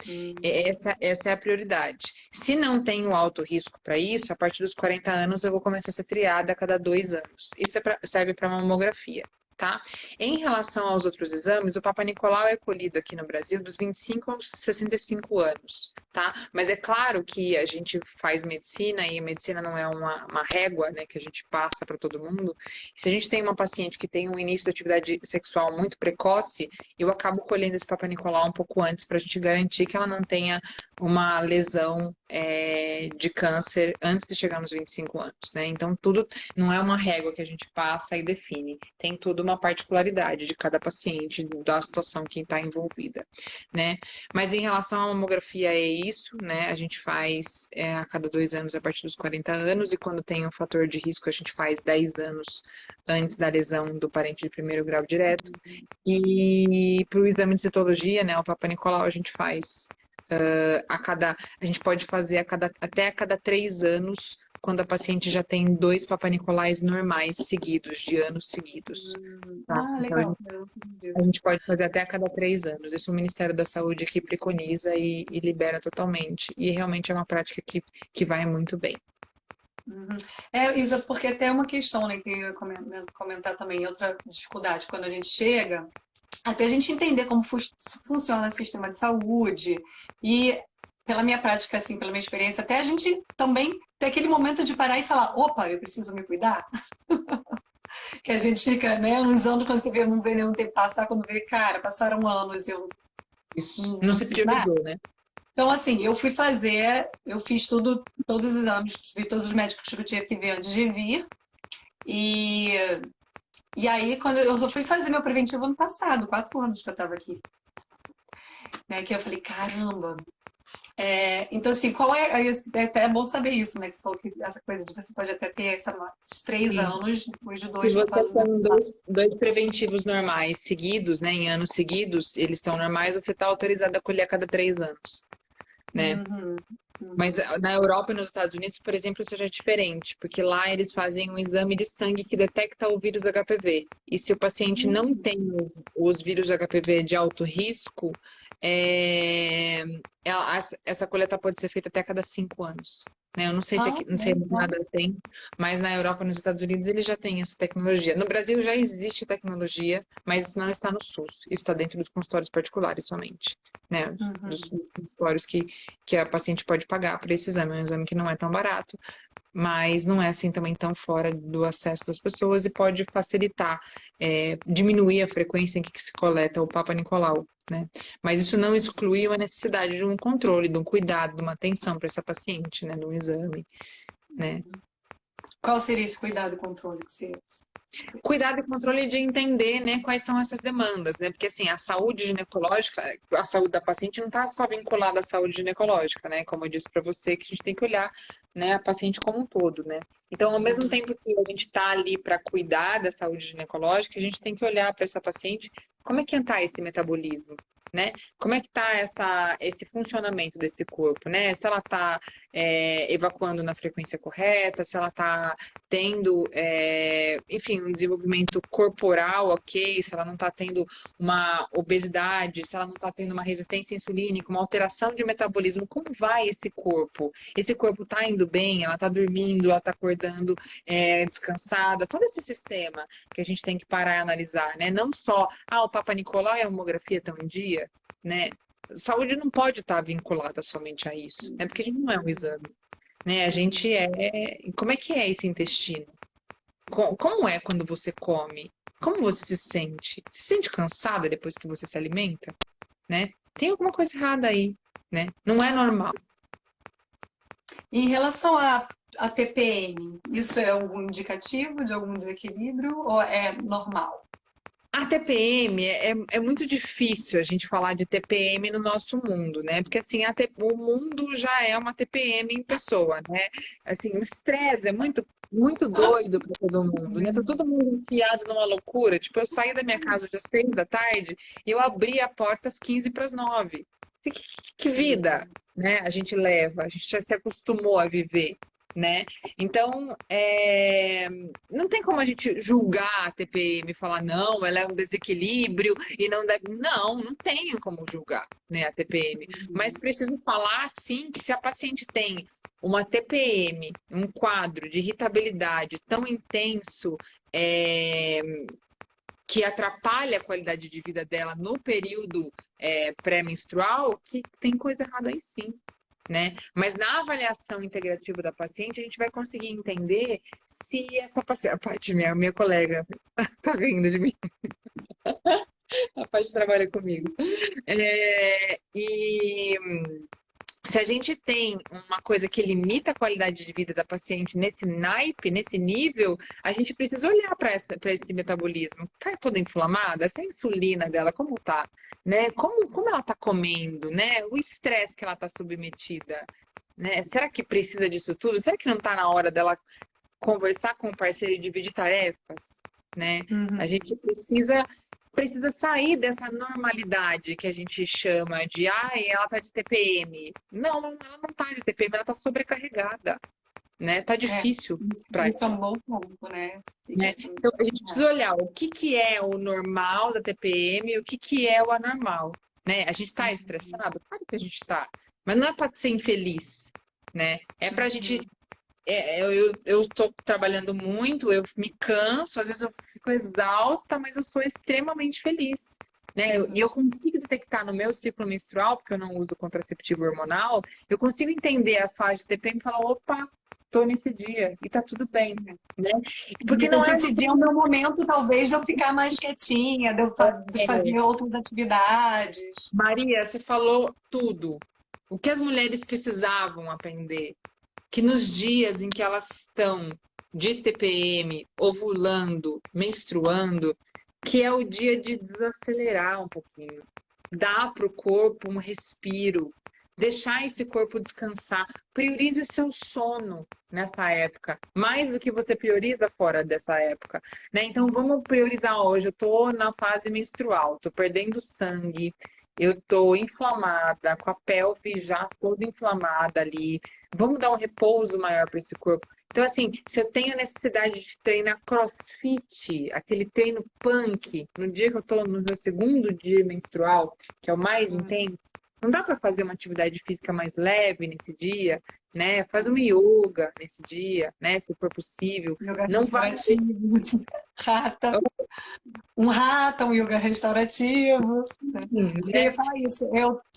Speaker 2: Essa é a prioridade. Se não tenho alto risco para isso, a partir dos 40 anos eu vou começar a ser triada a cada 2 anos. Isso serve para mamografia. Tá? Em relação aos outros exames, o Papa Nicolau é colhido aqui no Brasil dos 25 aos 65 anos, tá? Mas é claro que a gente faz medicina e medicina não é uma régua, né, que a gente passa para todo mundo. Se a gente tem uma paciente que tem um início de atividade sexual muito precoce, eu acabo colhendo esse Papa Nicolau um pouco antes para a gente garantir que ela não tenha uma lesão de câncer antes de chegar nos 25 anos, né? Então, tudo não é uma régua que a gente passa e define. Tem toda uma particularidade de cada paciente, da situação que está envolvida, né? Mas em relação à mamografia é isso, né? A gente faz a cada 2 anos a partir dos 40 anos e quando tem um fator de risco a gente faz 10 anos antes da lesão do parente de primeiro grau direto. E para o exame de citologia, né? O Papa Nicolau a gente faz a gente pode fazer até a cada 3 anos, quando a paciente já tem 2 Papa Nicolais normais seguidos, de anos seguidos. Tá? Então,
Speaker 1: Legal.
Speaker 2: a gente pode fazer até a cada 3 anos. Isso o Ministério da Saúde aqui preconiza e libera totalmente. E realmente é uma prática que vai muito bem.
Speaker 1: Isa, porque até uma questão, né, que eu ia comentar também, outra dificuldade, quando a gente chega, até a gente entender como funciona o sistema de saúde e pela minha prática, assim, pela minha experiência, até a gente também ter aquele momento de parar e falar, opa, eu preciso me cuidar. Que a gente fica, né, uns anos quando você vê, não vê nenhum tempo passar, quando vê, cara, passaram anos, eu
Speaker 2: Isso. Não se priorizou, né?
Speaker 1: Então, assim, eu fiz todos os exames, vi todos os médicos que eu tinha que ver antes de vir. E aí, quando eu só fui fazer meu preventivo ano passado, 4 anos que eu estava aqui. Né, que eu falei, caramba. Então, assim, é até bom saber isso, né? Que você falou que essa coisa de você pode até ter, sei lá, 3
Speaker 2: Sim.
Speaker 1: anos, depois de
Speaker 2: Se
Speaker 1: 2
Speaker 2: você
Speaker 1: por causa
Speaker 2: tem dois preventivos normais seguidos, né, em anos seguidos, eles estão normais, você está autorizado a colher a cada 3 anos, né? Mas na Europa e nos Estados Unidos, por exemplo, isso já é diferente, porque lá eles fazem um exame de sangue que detecta o vírus HPV. E se o paciente não tem os vírus HPV de alto risco, essa coleta pode ser feita até a cada 5 anos. Né? Eu não sei se aqui, não sei se nada tem, mas na Europa e nos Estados Unidos eles já têm essa tecnologia. No Brasil já existe tecnologia, mas isso não está no SUS. Isso está dentro dos consultórios particulares somente, né? Dos consultórios que a paciente pode pagar por esse exame. É um exame que não é tão barato, mas não é assim também tão fora do acesso das pessoas e pode facilitar, diminuir a frequência em que se coleta o Papa Nicolau, né? Mas isso não exclui a necessidade de um controle, de um cuidado, de uma atenção para essa paciente, né? De um exame, né?
Speaker 1: Qual seria esse cuidado e controle que você...
Speaker 2: Cuidado e controle de entender, né, quais são essas demandas, né? Porque assim, a saúde ginecológica, a saúde da paciente não está só vinculada à saúde ginecológica, né? Como eu disse para você, que a gente tem que olhar, né, a paciente como um todo, né? Então, ao mesmo tempo que a gente está ali para cuidar da saúde ginecológica, a gente tem que olhar para essa paciente como é que está esse metabolismo, né? Como é que está esse funcionamento desse corpo, né? Se ela está evacuando na frequência correta, se ela está tendo, enfim, um desenvolvimento corporal ok, se ela não está tendo uma obesidade, se ela não está tendo uma resistência insulínica, uma alteração de metabolismo, como vai esse corpo? Esse corpo está indo bem? Ela está dormindo? Ela está acordando descansada? Todo esse sistema que a gente tem que parar e analisar, né? Não só, o Papa Nicolau e a mamografia estão em dia, né? Saúde não pode estar vinculada somente a isso, né? Porque a gente não é um exame, né? A gente é... Como é que é esse intestino? Como é quando você come? Como você se sente? Se sente cansada depois que você se alimenta, né? Tem alguma coisa errada aí, né? Não é normal.
Speaker 1: Em relação a TPM, isso é algum indicativo de algum desequilíbrio ou é normal?
Speaker 2: A TPM é muito difícil a gente falar de TPM no nosso mundo, né? Porque assim, o mundo já é uma TPM em pessoa, né? Assim, o estresse é muito, muito doido para todo mundo, né? Tá todo mundo enfiado numa loucura. Tipo, eu saí da minha casa às 6 da tarde e eu abri a porta às 15 para as 9. Que vida, né? A gente leva, a gente já se acostumou a viver, né? Então, não tem como a gente julgar a TPM e falar, não, ela é um desequilíbrio e não deve... Não tenho como julgar, né, a TPM. Mas preciso falar, sim, que se a paciente tem uma TPM, um quadro de irritabilidade tão intenso, que atrapalha a qualidade de vida dela no período pré-menstrual, que tem coisa errada aí sim. Né? Mas na avaliação integrativa da paciente, a gente vai conseguir entender se essa paciente... A Paty, minha colega, tá rindo de mim. A Paty trabalha comigo. E se a gente tem uma coisa que limita a qualidade de vida da paciente nesse naipe, nesse nível, a gente precisa olhar para esse metabolismo. Tá toda inflamada? Essa insulina dela, como tá? Né? Como ela tá comendo? Né? O estresse que ela tá submetida. Né? Será que precisa disso tudo? Será que não tá na hora dela conversar com o parceiro e dividir tarefas? Né? A gente precisa sair dessa normalidade que a gente chama de ela tá de TPM. Não, ela não tá de TPM, ela tá sobrecarregada, né? Tá difícil para
Speaker 1: isso é um bom ponto, né?
Speaker 2: né? Então, a gente precisa olhar o que é o normal da TPM e o que é o anormal, né? A gente tá estressado? Claro que a gente tá, mas não é para ser infeliz, né? É pra gente... eu estou trabalhando muito, eu me canso, às vezes eu fico exausta, mas eu sou extremamente feliz, né? E eu consigo detectar no meu ciclo menstrual, porque eu não uso contraceptivo hormonal, eu consigo entender a fase de TPM e falar, opa, tô nesse dia e tá tudo bem, né? Porque não é...
Speaker 1: Esse dia é o meu momento, talvez, de eu ficar mais quietinha, de eu fazer outras atividades.
Speaker 2: Maria, você falou tudo. O que as mulheres precisavam aprender? Que nos dias em que elas estão de TPM, ovulando, menstruando, que é o dia de desacelerar um pouquinho, dar para o corpo um respiro, deixar esse corpo descansar, priorize seu sono nessa época, mais do que você prioriza fora dessa época, né? Então vamos priorizar hoje, eu tô na fase menstrual, tô perdendo sangue, eu tô inflamada, com a pelve já toda inflamada ali. Vamos dar um repouso maior para esse corpo. Então, assim, se eu tenho a necessidade de treinar CrossFit, aquele treino punk, no dia que eu tô no meu segundo dia menstrual, que é o mais intenso, não dá para fazer uma atividade física mais leve nesse dia, né? Faz uma yoga nesse dia, né? Se for possível.
Speaker 1: Yoga
Speaker 2: Não vai...
Speaker 1: Rata. Um yoga restaurativo. Eu ia falar isso.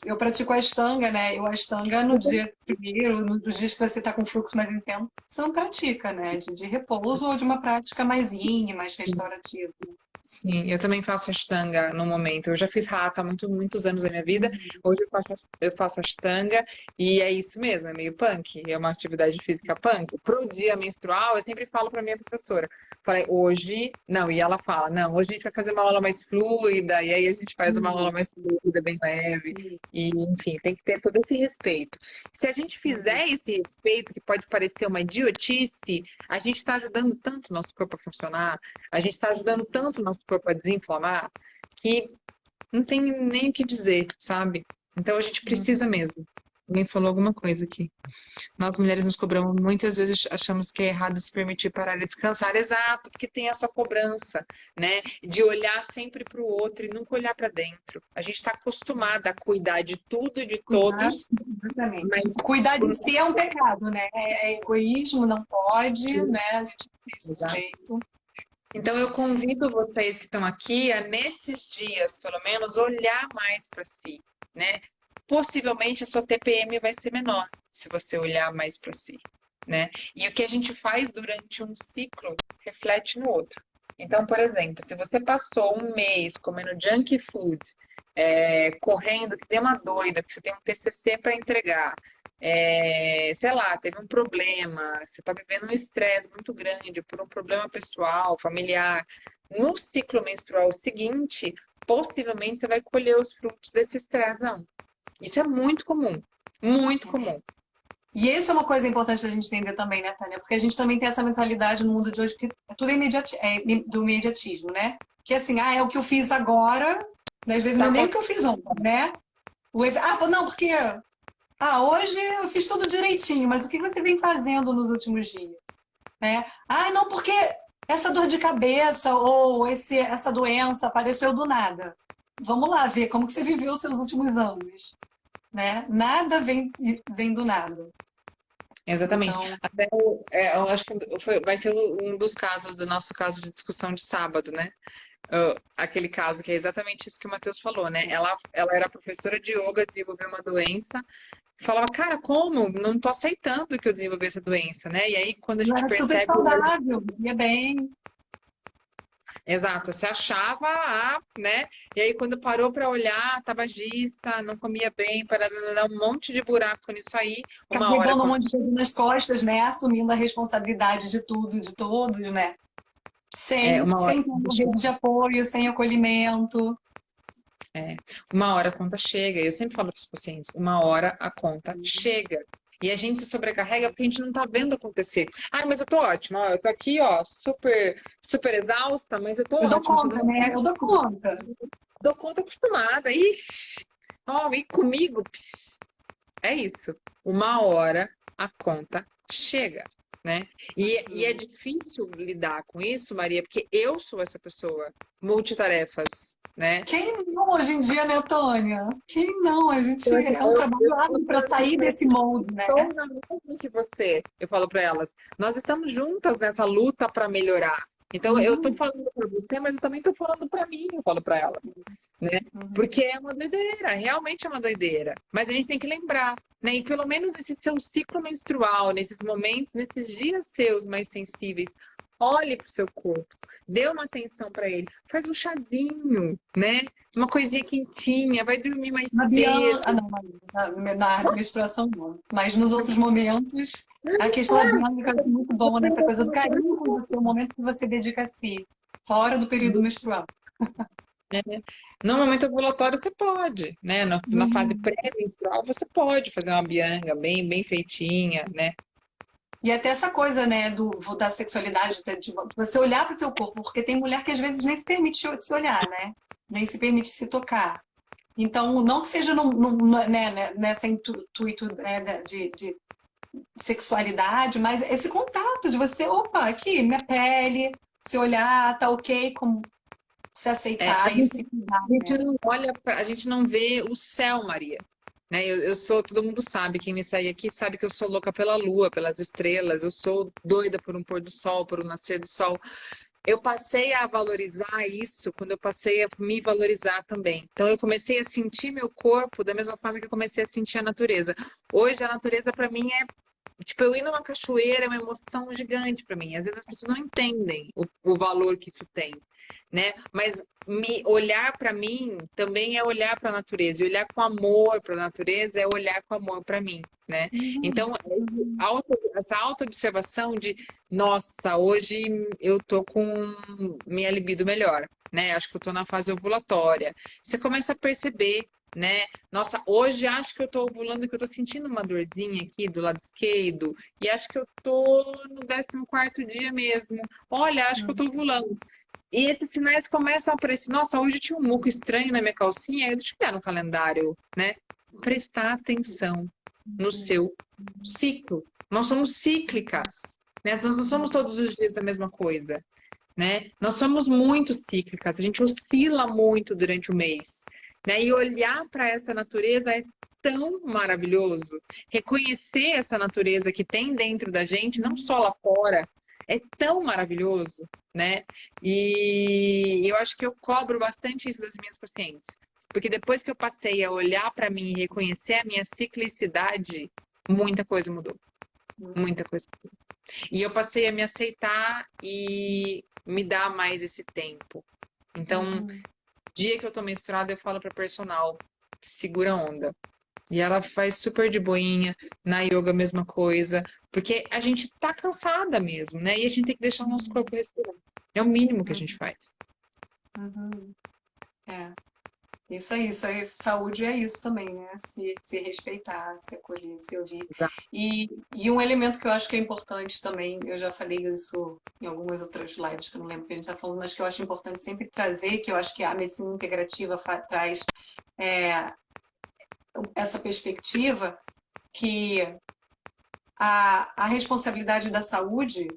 Speaker 1: Eu pratico a Ashtanga, né? Eu Ashtanga no dia primeiro, nos dias que você está com fluxo mais intenso, você não pratica, né? De repouso ou de uma prática mais yin, mais restaurativa.
Speaker 2: Sim, eu também faço Ashtanga no momento. Eu já fiz Hatha há muitos anos da minha vida. Hoje eu faço Ashtanga e é isso mesmo, é meio punk. É uma atividade física punk. Pro dia menstrual, eu sempre falo para minha professora. Falei, hoje... Não, e ela fala, não, hoje a gente vai fazer uma aula mais fluida, e aí a gente faz uma aula mais fluida, bem leve. E, enfim, tem que ter todo esse respeito. Se a gente fizer esse respeito, que pode parecer uma idiotice, a gente está ajudando tanto o nosso corpo a funcionar, a gente está ajudando tanto o nosso corpo a desinflamar, que não tem nem o que dizer, sabe? Então a gente precisa mesmo, Alguém falou alguma coisa aqui. Nós mulheres nos cobramos muitas vezes, achamos que é errado se permitir parar de descansar. Exato, porque tem essa cobrança, né? De olhar sempre para o outro e nunca olhar para dentro. A gente está acostumada a cuidar de tudo e de
Speaker 1: Cuidar,
Speaker 2: todos,
Speaker 1: exatamente.
Speaker 2: mas
Speaker 1: Cuidar de si é um pecado, né? É egoísmo, não pode, né? A gente não tem esse jeito.
Speaker 2: então, eu convido vocês que estão aqui a, nesses dias, pelo menos, olhar mais para si, né? Possivelmente a sua TPM vai ser menor se você olhar mais para si, né? E o que a gente faz durante um ciclo reflete no outro. Então, por exemplo, se você passou um mês comendo junk food, correndo que deu uma doida, porque você tem um TCC para entregar, sei lá, teve um problema, você está vivendo um estresse muito grande por um problema pessoal, familiar. No ciclo menstrual seguinte, possivelmente você vai colher os frutos desse estresse, não. Isso é muito comum, muito comum.
Speaker 1: E isso é uma coisa importante da gente entender também, né, Tânia? Porque a gente também tem essa mentalidade no mundo de hoje que tudo é do imediatismo, né? Que assim, é o que eu fiz agora, né? Às vezes não é nem o que eu fiz ontem, né? Não, porque hoje eu fiz tudo direitinho, mas o que você vem fazendo nos últimos dias? Né? Não, porque essa dor de cabeça ou essa doença apareceu do nada. Vamos lá ver como que você viveu os seus últimos anos. Né? Nada vem do nada.
Speaker 2: Exatamente.
Speaker 1: Então,
Speaker 2: Até eu acho que vai ser um dos casos do nosso caso de discussão de sábado, né? Aquele caso que é exatamente isso que o Matheus falou, né? Ela era professora de yoga, desenvolveu uma doença, falava, cara, como? Não tô aceitando que eu desenvolvi essa doença, né? E aí, quando a
Speaker 1: eu
Speaker 2: gente
Speaker 1: era super
Speaker 2: percebe.
Speaker 1: saudável, ia bem.
Speaker 2: Exato, se achava, né? E aí, quando parou para olhar, tabagista, não comia bem, um monte de buraco nisso aí, uma hora.
Speaker 1: Carregando um monte de coisa nas costas, né? Assumindo a responsabilidade de tudo, de todos, né? Sem
Speaker 2: Uma hora.
Speaker 1: ter uma rede de apoio, sem acolhimento.
Speaker 2: Uma hora a conta chega. Eu sempre falo para os pacientes, uma hora a conta chega. E a gente se sobrecarrega porque a gente não está vendo acontecer. Mas eu tô ótima, eu tô aqui, ó, super, super exausta, mas eu tô
Speaker 1: Eu dou
Speaker 2: ótima.
Speaker 1: conta, né? Eu dou conta.
Speaker 2: Dou conta acostumada. Ixi, e comigo, é isso. Uma hora a conta chega, né? E é difícil lidar com isso, Maria, porque eu sou essa pessoa multitarefas, né?
Speaker 1: Quem não hoje em dia, né, Tônia? Quem não? A gente é um trabalho árduo para sair desse molde, né?
Speaker 2: Estou na mesma que você, eu falo para elas. Nós estamos juntas nessa luta para melhorar. Então, eu estou falando para você, mas eu também estou falando para mim, eu falo para elas, né? Porque é uma doideira, realmente é uma doideira. Mas a gente tem que lembrar, né? E pelo menos nesse seu ciclo menstrual, nesses momentos, nesses dias seus mais sensíveis, olhe para o seu corpo, dê uma atenção para ele, faz um chazinho, né? Uma coisinha quentinha, vai dormir mais cedo.
Speaker 1: Na menstruação não. Mas nos outros momentos, a questão da dinâmica é muito boa nessa coisa do carinho com você, o momento que você dedica a si, fora do período menstrual.
Speaker 2: No momento ovulatório você pode, né? Na fase pré-menstrual você pode fazer uma bianga bem, bem feitinha, né?
Speaker 1: E até essa coisa, né, da sexualidade, de você olhar para o teu corpo, porque tem mulher que às vezes nem se permite se olhar, né? Nem se permite se tocar. Então, não que seja nessa intuito, né, de sexualidade, mas esse contato de você, opa, aqui, minha pele, se olhar, tá ok, como se aceitar e se cuidar.
Speaker 2: A gente não olha, a gente não vê o céu, Maria. Né? Eu sou, todo mundo sabe, quem me segue aqui sabe que eu sou louca pela lua, pelas estrelas, eu sou doida por um pôr do sol, por um nascer do sol. Eu passei a valorizar isso quando eu passei a me valorizar também. Então eu comecei a sentir meu corpo da mesma forma que eu comecei a sentir a natureza. Hoje a natureza para mim é tipo, eu ir numa cachoeira é uma emoção gigante para mim. Às vezes as pessoas não entendem o valor que isso tem, né? Mas olhar para mim também é olhar para a natureza. E olhar com amor para a natureza é olhar com amor para mim, né? Então, essa auto-observação de, nossa, hoje eu tô com minha libido melhor, né? Acho que eu tô na fase ovulatória. Você começa a perceber, né? Nossa, hoje acho que eu tô ovulando, que eu tô sentindo uma dorzinha aqui do lado esquerdo, e acho que eu tô no 14º dia mesmo. Olha, acho que eu tô ovulando. E esses sinais começam a aparecer. Nossa, hoje tinha um muco estranho na minha calcinha, deixa eu olhar no calendário, né? Prestar atenção, no seu ciclo. Nós somos cíclicas, né? Nós não somos todos os dias a mesma coisa, né? Nós somos muito cíclicas, a gente oscila muito durante o mês, né? E olhar para essa natureza é tão maravilhoso. Reconhecer essa natureza que tem dentro da gente, não só lá fora, é tão maravilhoso, né? E eu acho que eu cobro bastante isso das minhas pacientes. Porque depois que eu passei a olhar para mim e reconhecer a minha ciclicidade, muita coisa mudou. Muita coisa mudou. E eu passei a me aceitar e me dar mais esse tempo. Então, dia que eu tô menstruada, eu falo pra personal, segura a onda. E ela faz super de boinha, na yoga a mesma coisa, porque a gente tá cansada mesmo, né? E a gente tem que deixar o nosso corpo respirar. É o mínimo que a gente faz.
Speaker 1: Uhum. É. Isso aí, saúde é isso também, né? Se respeitar, se acolher, se ouvir.
Speaker 2: Exato.
Speaker 1: E um elemento que eu acho que é importante também, eu já falei isso em algumas outras lives, que eu não lembro o que a gente está falando, mas que eu acho importante sempre trazer, que eu acho que a medicina integrativa traz essa perspectiva, que a responsabilidade da saúde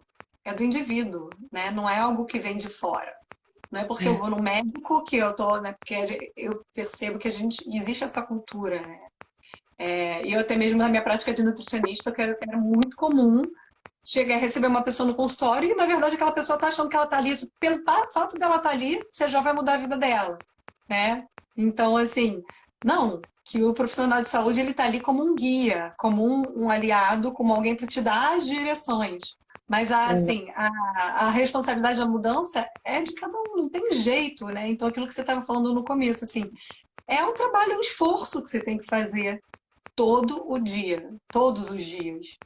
Speaker 1: é do indivíduo, né? Não é algo que vem de fora. Não é porque eu vou no médico que eu tô, né? Porque eu percebo que existe essa cultura, né? E eu até mesmo na minha prática de nutricionista, que era muito comum chegar a receber uma pessoa no consultório e, na verdade, aquela pessoa tá achando que ela tá ali, pelo fato dela estar ali, você já vai mudar a vida dela, né? Então, assim, não, que o profissional de saúde, ele tá ali como um guia, como um aliado, como alguém para te dar as direções. Mas, assim, a responsabilidade da mudança é de cada um, não tem jeito, né? Então, aquilo que você estava falando no começo, assim, é um trabalho, um esforço que você tem que fazer todo o dia, todos os dias,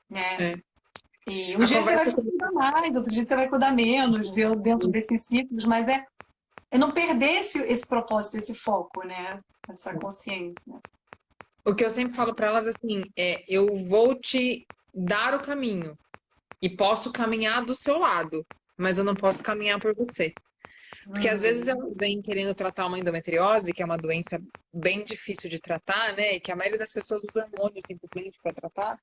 Speaker 1: né? E um dia você vai cuidar mais, outro dia você vai cuidar menos, dentro desses ciclos, mas é não perder esse propósito, esse foco, né? Essa consciência.
Speaker 2: O que eu sempre falo para elas assim, eu vou te dar o caminho e posso caminhar do seu lado, mas eu não posso caminhar por você. Porque às vezes elas vêm querendo tratar uma endometriose, que é uma doença bem difícil de tratar, né? E que a maioria das pessoas usa hormônio simplesmente para tratar.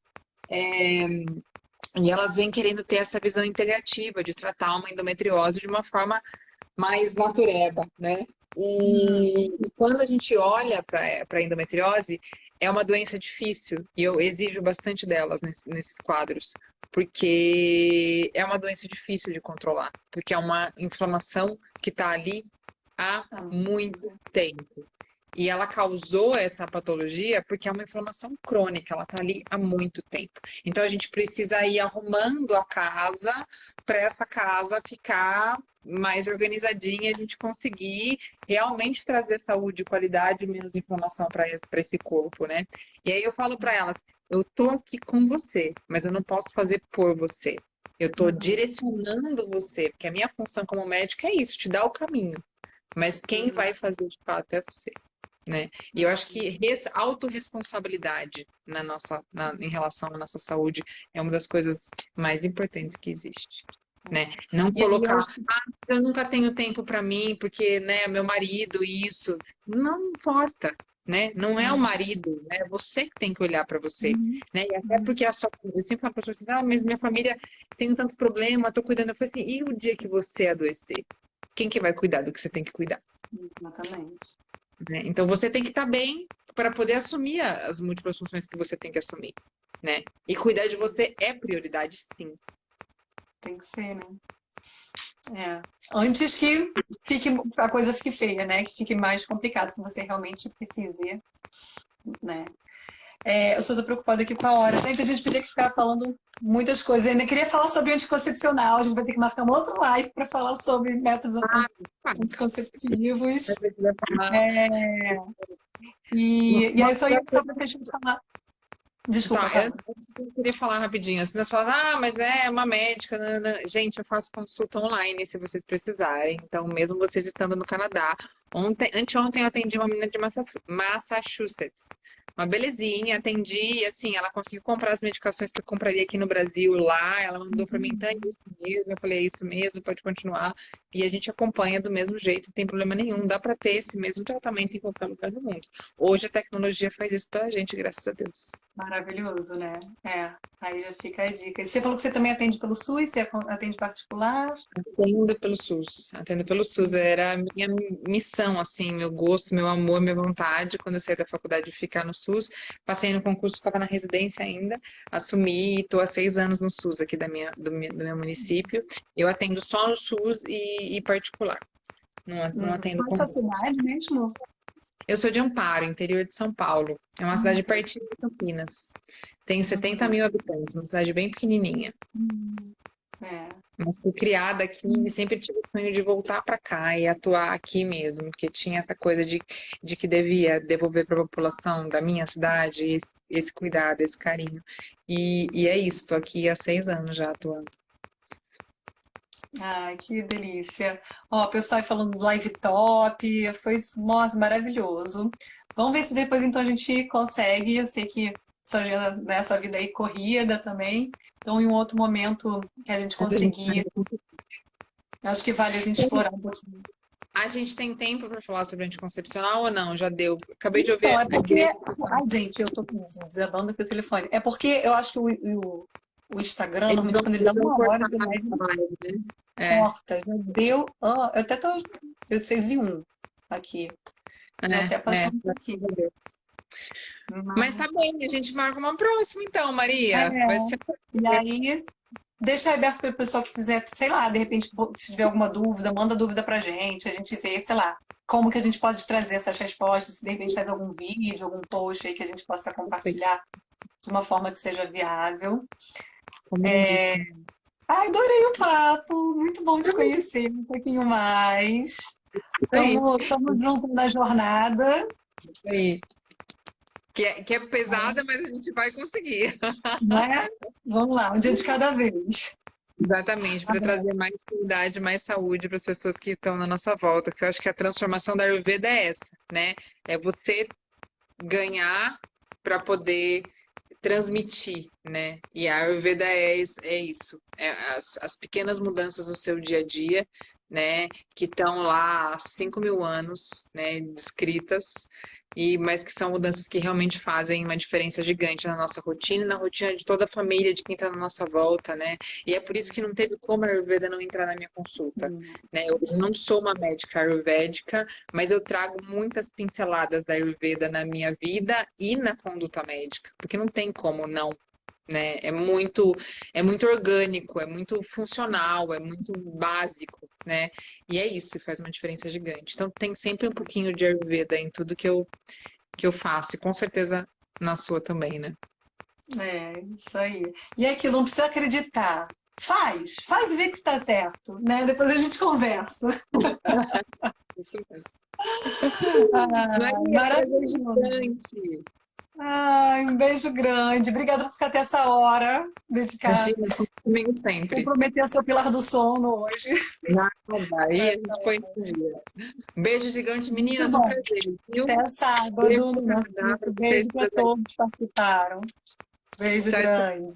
Speaker 2: E elas vêm querendo ter essa visão integrativa de tratar uma endometriose de uma forma mais natureba, né? E quando a gente olha para a endometriose, é uma doença difícil e eu exijo bastante delas nesses quadros, porque é uma doença difícil de controlar, porque é uma inflamação que está ali há muito tempo. E ela causou essa patologia porque é uma inflamação crônica, ela está ali há muito tempo. Então a gente precisa ir arrumando a casa para essa casa ficar mais organizadinha, a gente conseguir realmente trazer saúde, qualidade e menos inflamação para esse corpo, né? E aí eu falo para elas, eu tô aqui com você, mas eu não posso fazer por você. Eu tô direcionando você, porque a minha função como médica é isso, te dar o caminho. Mas quem vai fazer de fato é você. Né? E eu acho que autorresponsabilidade em relação à nossa saúde é uma das coisas mais importantes que existe. Né? Não colocar, eu nunca tenho tempo para mim, porque né, meu marido, isso. Não importa. Né? Não é o marido, né? É você que tem que olhar para você. Né? E até porque eu sempre falo para as pessoas assim, mas minha família tem tanto problema, estou cuidando. Eu falei assim, e o dia que você adoecer? Quem que vai cuidar do que você tem que cuidar?
Speaker 1: Exatamente.
Speaker 2: Né? Então você tem que estar bem para poder assumir as múltiplas funções que você tem que assumir, né? E cuidar de você é prioridade, sim.
Speaker 1: Tem que ser, né? Antes que a coisa fique feia, né? Que fique mais complicado, que você realmente precise, né? Eu só tô preocupada aqui com a hora. Gente, a gente podia ficar falando muitas coisas. Eu ainda queria falar sobre anticoncepcional. A gente vai ter que marcar uma outra live para falar sobre métodos anticonceptivos. E aí só para fechar falar. Desculpa,
Speaker 2: eu queria falar rapidinho. As pessoas falam, mas é uma médica. Não. Gente, eu faço consulta online se vocês precisarem. Então, mesmo vocês estando no Canadá. Anteontem eu atendi uma menina de Massachusetts. Uma belezinha, atendi, assim, ela conseguiu comprar as medicações que eu compraria aqui no Brasil, lá, ela mandou para mim, tá isso mesmo, eu falei, é isso mesmo, pode continuar, e a gente acompanha do mesmo jeito, não tem problema nenhum, dá para ter esse mesmo tratamento em qualquer lugar do mundo. Hoje a tecnologia faz isso pra gente, graças a Deus.
Speaker 1: Maravilhoso, né? É, aí já fica a dica. E você falou que você também atende pelo SUS, você atende particular?
Speaker 2: Atendo pelo SUS, atendo pelo SUS. Era a minha missão, assim, meu gosto, meu amor, minha vontade, quando eu saí da faculdade de ficar no SUS. Passei no concurso, estava na residência ainda, assumi e estou há 6 anos no SUS aqui do meu município. Eu atendo só no SUS e particular, não atendo
Speaker 1: Qual é a sua
Speaker 2: concurso.
Speaker 1: cidade mesmo?
Speaker 2: Eu sou de Amparo, interior de São Paulo. É uma cidade
Speaker 1: Tá.
Speaker 2: pertinho de Campinas. Tem 70
Speaker 1: Uhum.
Speaker 2: mil habitantes, uma cidade bem pequenininha.
Speaker 1: É.
Speaker 2: Mas fui criada aqui e sempre tive o sonho de voltar para cá e atuar aqui mesmo, porque tinha essa coisa de que devia devolver para a população da minha cidade esse cuidado, esse carinho. E é isso, estou aqui há 6 anos já atuando.
Speaker 1: Ai, que delícia. Ó, o pessoal aí falando do live top, foi, nossa, maravilhoso. Vamos ver se depois então a gente consegue. Eu sei que sua agenda, né, sua vida aí corrida também. Então, em um outro momento que a gente
Speaker 2: Mas a gente
Speaker 1: conseguir, acho que vale a gente explorar um pouquinho.
Speaker 2: a gente tem tempo para falar sobre anticoncepcional ou não? Já deu. Acabei de
Speaker 1: Então,
Speaker 2: ouvir
Speaker 1: é
Speaker 2: a
Speaker 1: porque.
Speaker 2: igreja.
Speaker 1: Ai, gente, eu tô desabando aqui o telefone. É porque eu acho que o Instagram, normalmente, quando ele dá
Speaker 2: Eles vão
Speaker 1: uma hora
Speaker 2: cortar
Speaker 1: de live,
Speaker 2: a live, né? É,
Speaker 1: corta. Já deu. Ó, eu até tô. Deu 6:01 aqui. Já até passou um pouquinho.
Speaker 2: é. Mas tá bem, a gente marca uma próxima então,
Speaker 1: É,
Speaker 2: Maria. Vai ser.
Speaker 1: e aí, deixa aberto para o pessoal que quiser, sei lá, de repente, se tiver alguma dúvida, manda dúvida pra gente, a gente vê, sei lá, como que a gente pode trazer essas respostas, se de repente faz algum vídeo, algum post aí que a gente possa compartilhar de uma forma que seja viável.
Speaker 2: Combinadíssimo.
Speaker 1: Ai, adorei o papo, muito bom te conhecer um pouquinho mais.
Speaker 2: É isso
Speaker 1: Estamos juntos na jornada,
Speaker 2: aí. Que é pesada, mas a gente vai conseguir.
Speaker 1: né? Vamos lá, um dia de cada vez.
Speaker 2: Exatamente, para trazer mais qualidade, mais saúde para as pessoas que estão na nossa volta. Que eu acho que a transformação da Ayurveda é essa, né? É você ganhar para poder transmitir, né? E a Ayurveda é isso. É as pequenas mudanças no seu dia a dia, né? Que estão lá há 5.000 anos, né? Descritas. Mas que são mudanças que realmente fazem uma diferença gigante na nossa rotina e na rotina de toda a família, de quem está na nossa volta, né? E é por isso que não teve como a Ayurveda não entrar na minha consulta, né? Eu não sou uma médica ayurvédica, mas eu trago muitas pinceladas da Ayurveda na minha vida e na conduta médica, porque não tem como não, né? É muito orgânico, é muito funcional, é muito básico, né? E é isso, faz uma diferença gigante. Então tem sempre um pouquinho de Ayurveda em tudo que eu faço, e com certeza na sua também, né?
Speaker 1: É, isso aí. E é aquilo, não precisa acreditar. Faz e vê que está certo, né? Depois a gente conversa.
Speaker 2: Isso mesmo.
Speaker 1: Ah,
Speaker 2: Maria, prazer
Speaker 1: maravilhoso.
Speaker 2: gigante.
Speaker 1: Ai, um beijo grande. Obrigada por ficar até essa hora dedicada.
Speaker 2: Imagina, comigo sempre.
Speaker 1: Comprometer seu pilar do sono hoje.
Speaker 2: Nada. Aí a gente põe no dia. Beijo gigante,
Speaker 1: Muito
Speaker 2: meninas, um
Speaker 1: bom.
Speaker 2: prazer, viu?
Speaker 1: Até
Speaker 2: Beijo
Speaker 1: sábado
Speaker 2: pro
Speaker 1: no nosso
Speaker 2: Canadá,
Speaker 1: grupo.
Speaker 2: para vocês
Speaker 1: Beijo para
Speaker 2: todas aí.
Speaker 1: todos que participaram. Beijo
Speaker 2: Tchau, tchau.
Speaker 1: grande.